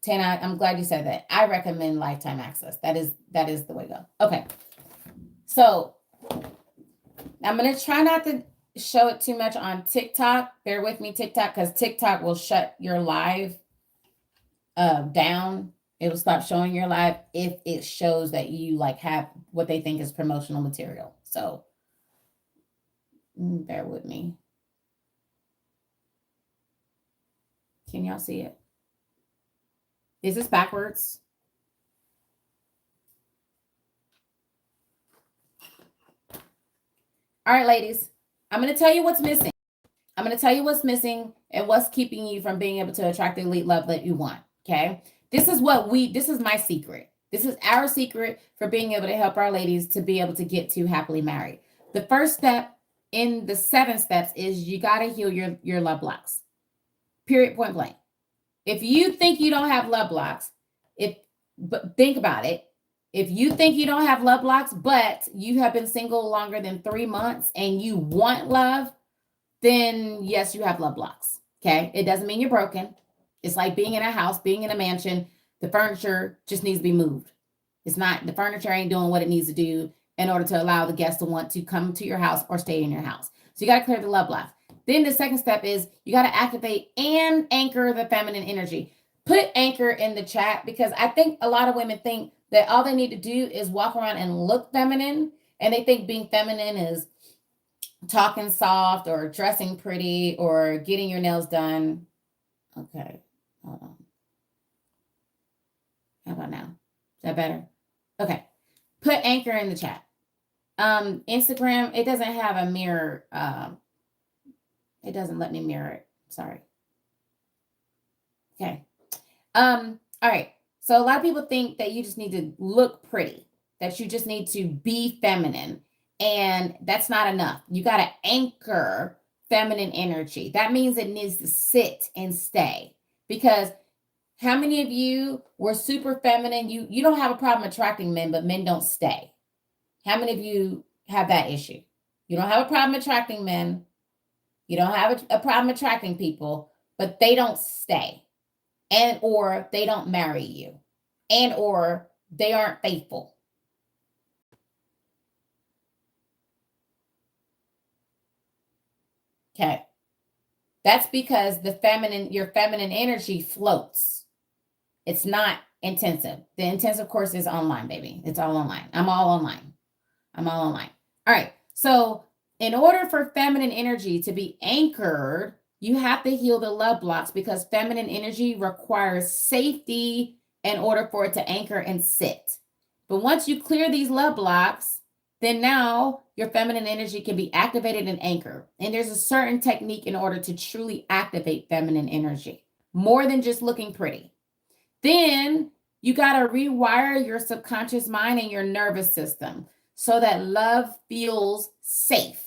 Tana, I'm glad you said that. I recommend lifetime access. That is the way to go. Okay. So I'm going to try not to show it too much on TikTok. Bear with me, TikTok, because TikTok will shut your live down. It will stop showing your live if it shows that you like have what they think is promotional material. So bear with me. Can y'all see it? Is this backwards? All right, ladies, I'm going to tell you what's missing. I'm going to tell you what's missing and what's keeping you from being able to attract the elite love that you want. Okay. This is my secret. This is our secret for being able to help our ladies to be able to get to happily married. The first step in the 7 steps is you got to heal your love blocks. Period, point blank. If you think you don't have love blocks, but think about it. If you think you don't have love blocks, but you have been single longer than 3 months and you want love, then yes, you have love blocks. Okay. It doesn't mean you're broken. It's like being in a house, being in a mansion. The furniture just needs to be moved. The furniture ain't doing what it needs to do in order to allow the guests to want to come to your house or stay in your house. So you got to clear the love blocks. Then the second step is you got to activate and anchor the feminine energy. Put anchor in the chat, because I think a lot of women think that all they need to do is walk around and look feminine. And they think being feminine is talking soft or dressing pretty or getting your nails done. Okay, hold on. How about now? Is that better? Okay. Put anchor in the chat. Instagram, it doesn't have a mirror. It doesn't let me mirror it. Sorry. Okay. All right. So a lot of people think that you just need to look pretty, that you just need to be feminine, and that's not enough. You got to anchor feminine energy. That means it needs to sit and stay, because how many of you were super feminine? You don't have a problem attracting men, but men don't stay. How many of you have that issue? You don't have a problem attracting men. You don't have a problem attracting people, but they don't stay, and or they don't marry you, and or they aren't faithful. Okay. That's because your feminine energy floats. It's not intensive. The intensive course is online, baby. It's all online. I'm all online. All right. So in order for feminine energy to be anchored, you have to heal the love blocks, because feminine energy requires safety in order for it to anchor and sit. But once you clear these love blocks, then now your feminine energy can be activated and anchored. And there's a certain technique in order to truly activate feminine energy, more than just looking pretty. Then you got to rewire your subconscious mind and your nervous system so that love feels safe,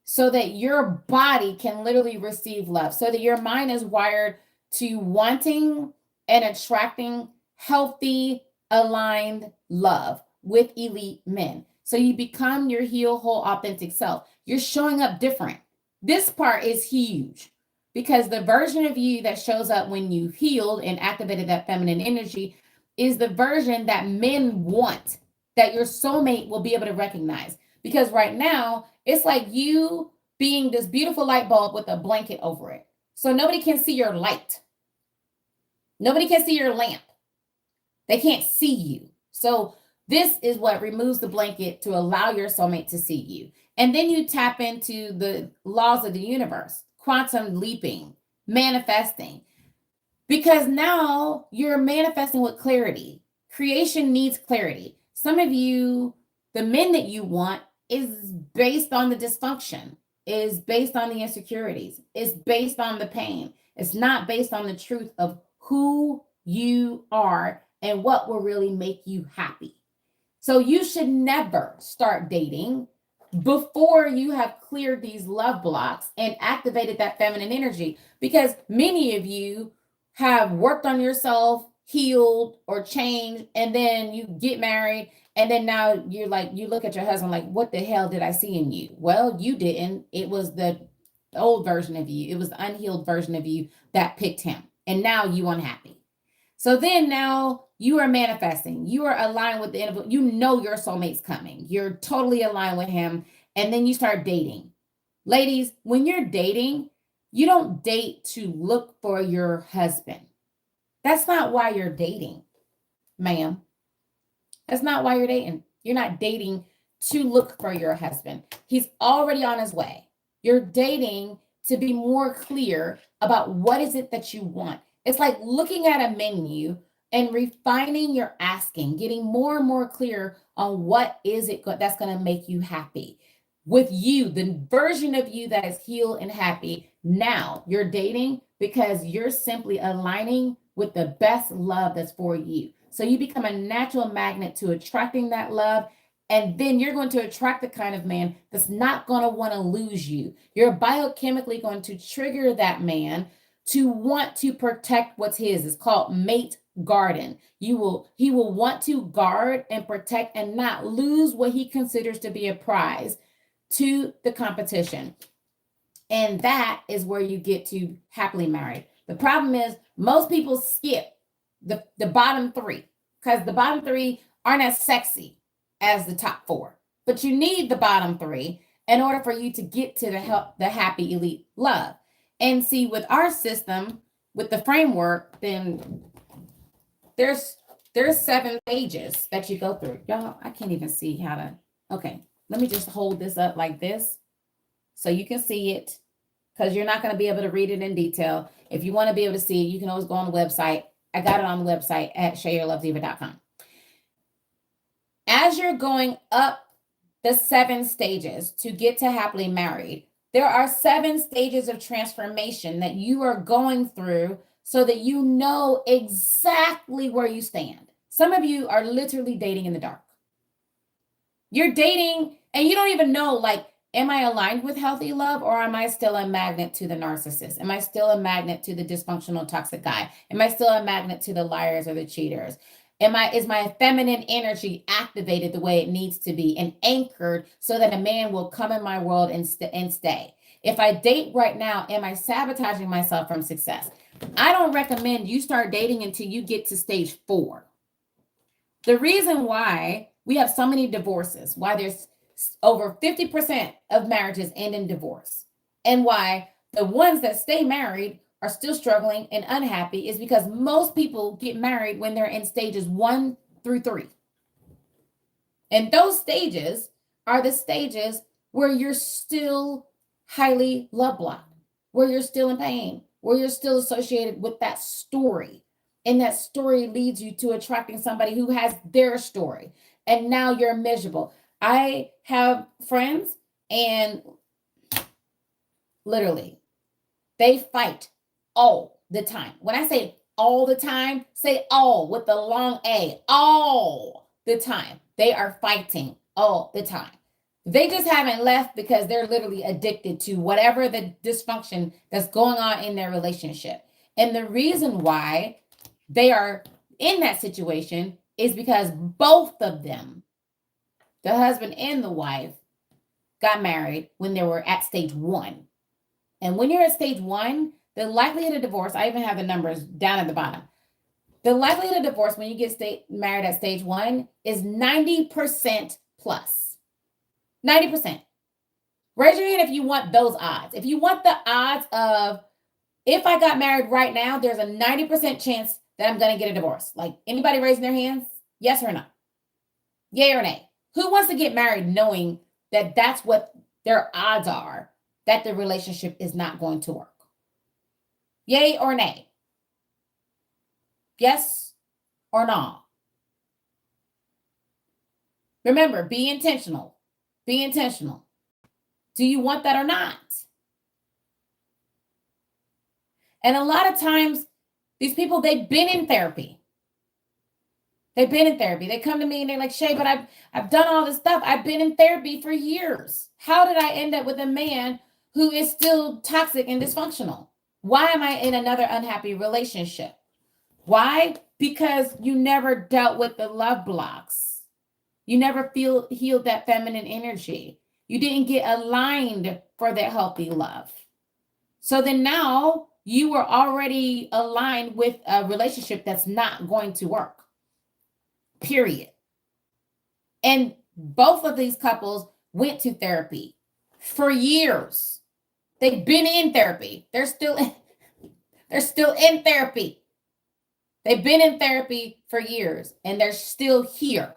so that your body can literally receive love, so that your mind is wired to wanting and attracting healthy, aligned love with elite men. So you become your heal, whole, authentic self. You're showing up different. This part is huge, because the version of you that shows up when you healed and activated that feminine energy is the version that men want, that your soulmate will be able to recognize. Because right now, it's like you being this beautiful light bulb with a blanket over it. So nobody can see your light. Nobody can see your lamp. They can't see you. So this is what removes the blanket to allow your soulmate to see you. And then you tap into the laws of the universe, quantum leaping, manifesting, because now you're manifesting with clarity. Creation needs clarity. Some of you, the men that you want, is based on the dysfunction, is based on the insecurities, is based on the pain. It's not based on the truth of who you are and what will really make you happy. So you should never start dating before you have cleared these love blocks and activated that feminine energy, because many of you have worked on yourself healed or changed, and then you get married, and then now you're like, you look at your husband like, what the hell did I see in you? Well, you didn't. It was the old version of you. It was the unhealed version of you that picked him. And now you unhappy. So then now you are manifesting. You are aligned with the individual. You know your soulmate's coming. You're totally aligned with him. And then you start dating. Ladies, when you're dating, you don't date to look for your husband. That's not why you're dating, ma'am. That's not why you're dating. You're not dating to look for your husband. He's already on his way. You're dating to be more clear about what is it that you want. It's like looking at a menu and refining your asking, getting more and more clear on what is it that's going to make you happy. With you, the version of you that is healed and happy. Now you're dating because you're simply aligning with the best love that's for you. So you become a natural magnet to attracting that love. And then you're going to attract the kind of man that's not going to want to lose you. You're biochemically going to trigger that man to want to protect what's his. It's called mate garden. He will want to guard and protect and not lose what he considers to be a prize to the competition. And that is where you get to happily married. The problem is most people skip the bottom three because the bottom three aren't as sexy as the top four. But you need the bottom three in order for you to get to the happy elite love. And see, with our system, with the framework, then there's 7 stages that you go through. Y'all, I can't even see how to. Okay, let me just hold this up like this so you can see it, because you're not going to be able to read it in detail. If you want to be able to see it, you can always go on the website. I got it on the website at ShayYourLoveDiva.com. As you're going up the 7 stages to get to happily married, there are 7 stages of transformation that you are going through so that you know exactly where you stand. Some of you are literally dating in the dark. You're dating and you don't even know, like, am I aligned with healthy love, or am I still a magnet to the narcissist? Am I still a magnet to the dysfunctional toxic guy? Am I still a magnet to the liars or the cheaters? Is my feminine energy activated the way it needs to be and anchored so that a man will come in my world and stay? If I date right now, am I sabotaging myself from success? I don't recommend you start dating until you get to stage 4. The reason why we have so many divorces, why there's over 50% of marriages end in divorce, and why the ones that stay married are still struggling and unhappy, is because most people get married when they're in stages 1 through 3. And those stages are the stages where you're still highly love blocked, where you're still in pain, where you're still associated with that story. And that story leads you to attracting somebody who has their story. And now you're miserable. I have friends, and literally, they fight all the time. When I say all the time, say all with the long A, all the time. They are fighting all the time. They just haven't left because they're literally addicted to whatever the dysfunction that's going on in their relationship. And the reason why they are in that situation is because both of them, the husband and the wife, got married when they were at stage 1. And when you're at stage 1, the likelihood of divorce, I even have the numbers down at the bottom. The likelihood of divorce when you get married at stage 1 is 90% plus. 90%. Raise your hand if you want those odds. If you want the odds of, if I got married right now, there's a 90% chance that I'm going to get a divorce. Like, anybody raising their hands? Yes or no? Yay or nay? Who wants to get married knowing that that's what their odds are, that the relationship is not going to work? Yay or nay? Yes or no? Remember, be intentional. Be intentional. Do you want that or not? And a lot of times, these people, they've been in therapy. They've been in therapy. They come to me and they're like, Shay, but I've done all this stuff. I've been in therapy for years. How did I end up with a man who is still toxic and dysfunctional? Why am I in another unhappy relationship? Why? Because you never dealt with the love blocks. You never healed that feminine energy. You didn't get aligned for that healthy love. So then now you were already aligned with a relationship that's not going to work. Period. And both of these couples went to therapy for years. They've been in therapy. They're still in therapy. They've been in therapy for years and they're still here.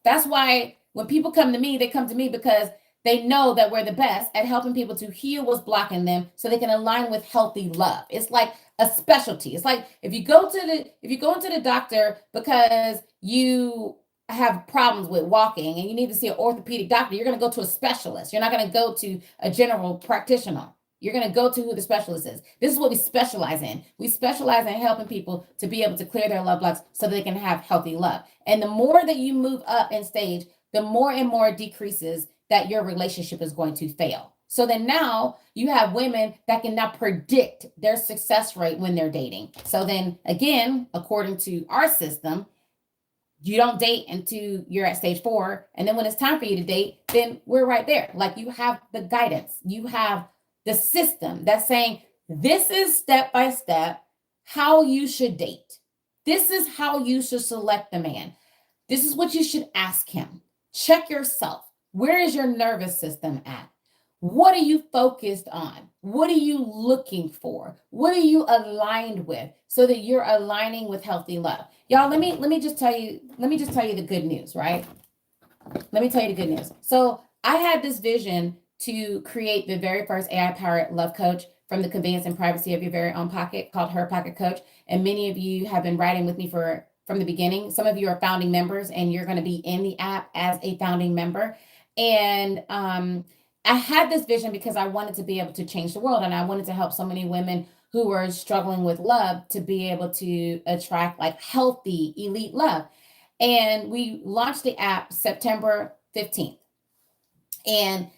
That's why when people come to me, they come to me because they know that we're the best at helping people to heal what's blocking them so they can align with healthy love. It's like a specialty. It's like if you go into the doctor because you have problems with walking and you need to see an orthopedic doctor, you're going to go to a specialist. You're not going to go to a general practitioner. You're going to go to who the specialist is. This is what we specialize in. We specialize in helping people to be able to clear their love blocks so they can have healthy love. And the more that you move up in stage, the more and more it decreases that your relationship is going to fail. So then now you have women that can now predict their success rate when they're dating. So then again, according to our system, you don't date until you're at stage 4. And then when it's time for you to date, then we're right there. Like you have the guidance, you have the system that's saying, this is step by step how you should date. This is how you should select the man. This is what you should ask him. Check yourself. Where is your nervous system at? What are you focused on? What are you looking for? What are you aligned with so that you're aligning with healthy love? Y'all, let me just tell you the good news, right? Let me tell you the good news. So I had this vision to create the very first AI-powered love coach from the convenience and privacy of your very own pocket called Her Pocket Coach. And many of you have been writing with me from the beginning. Some of you are founding members and you're going to be in the app as a founding member. And I had this vision because I wanted to be able to change the world. And I wanted to help so many women who were struggling with love to be able to attract like healthy, elite love. And we launched the app September 15th. And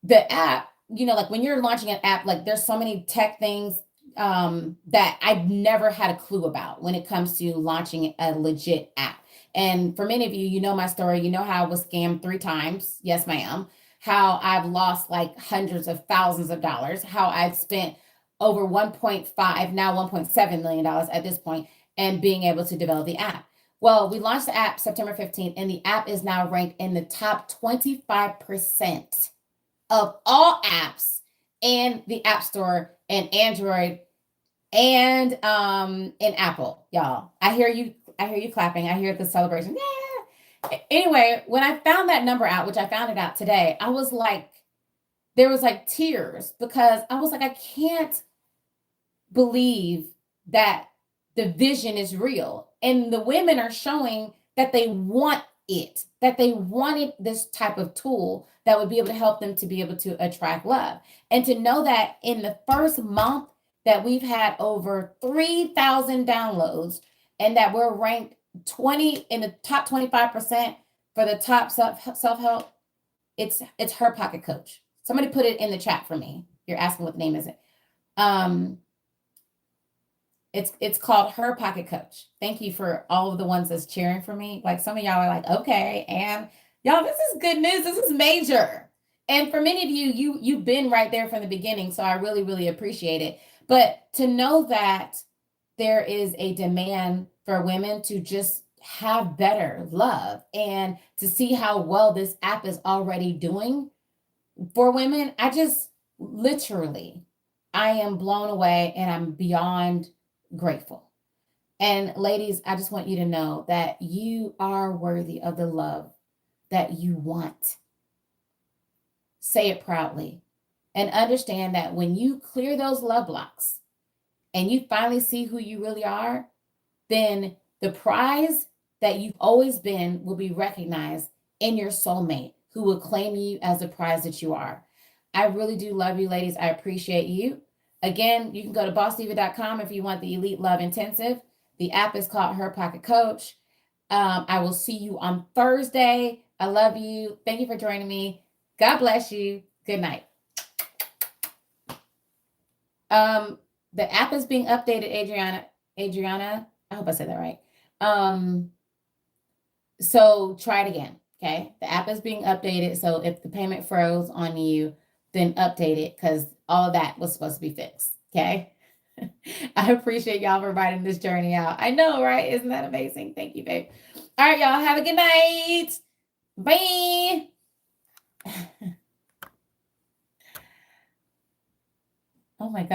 the app, you know, like when you're launching an app, like there's so many tech things that I've never had a clue about when it comes to launching a legit app. And for many of you, you know my story. You know how I was scammed 3 times. Yes, ma'am. How I've lost like hundreds of thousands of dollars. How I've spent over 1.5, now $1.7 million at this point, and being able to develop the app. Well, we launched the app September 15th, and the app is now ranked in the top 25% of all apps in the App Store and Android and in Apple, y'all. I hear you clapping. I hear the celebration. Yeah. Anyway, when I found that number out, which I found it out today, I was like, there was like tears because I was like, I can't believe that the vision is real. And the women are showing that they want it, that they wanted this type of tool that would be able to help them to be able to attract love. And to know that in the first month that we've had over 3,000 downloads and that we're ranked 20 in the top 25% for the top self-help, it's Her Pocket Coach. Somebody put it in the chat for me. You're asking what the name is. It's called Her Pocket Coach. Thank you for all of the ones that's cheering for me. Like some of y'all are like, okay, and y'all, this is good news. This is major. And for many of you, you've been right there from the beginning. So I really, really appreciate it. But to know that there is a demand for women to just have better love and to see how well this app is already doing for women, I just literally, I am blown away and I'm beyond grateful. And ladies, I just want you to know that you are worthy of the love that you want. Say it proudly and understand that when you clear those love blocks and you finally see who you really are, then the prize that you've always been will be recognized in your soulmate who will claim you as the prize that you are. I really do love you, ladies. I appreciate you. Again, you can go to bossdiva.com if you want the Elite Love Intensive. The app is called Her Pocket Coach. I will see you on Thursday. I love you. Thank you for joining me. God bless you. Good night. The app is being updated, Adriana. Adriana. I hope I said that right. So try it again. Okay. The app is being updated. So if the payment froze on you, then update it because all of that was supposed to be fixed. Okay. I appreciate y'all for riding this journey out. I know, right? Isn't that amazing? Thank you, babe. All right, y'all. Have a good night. Bye. Oh my God.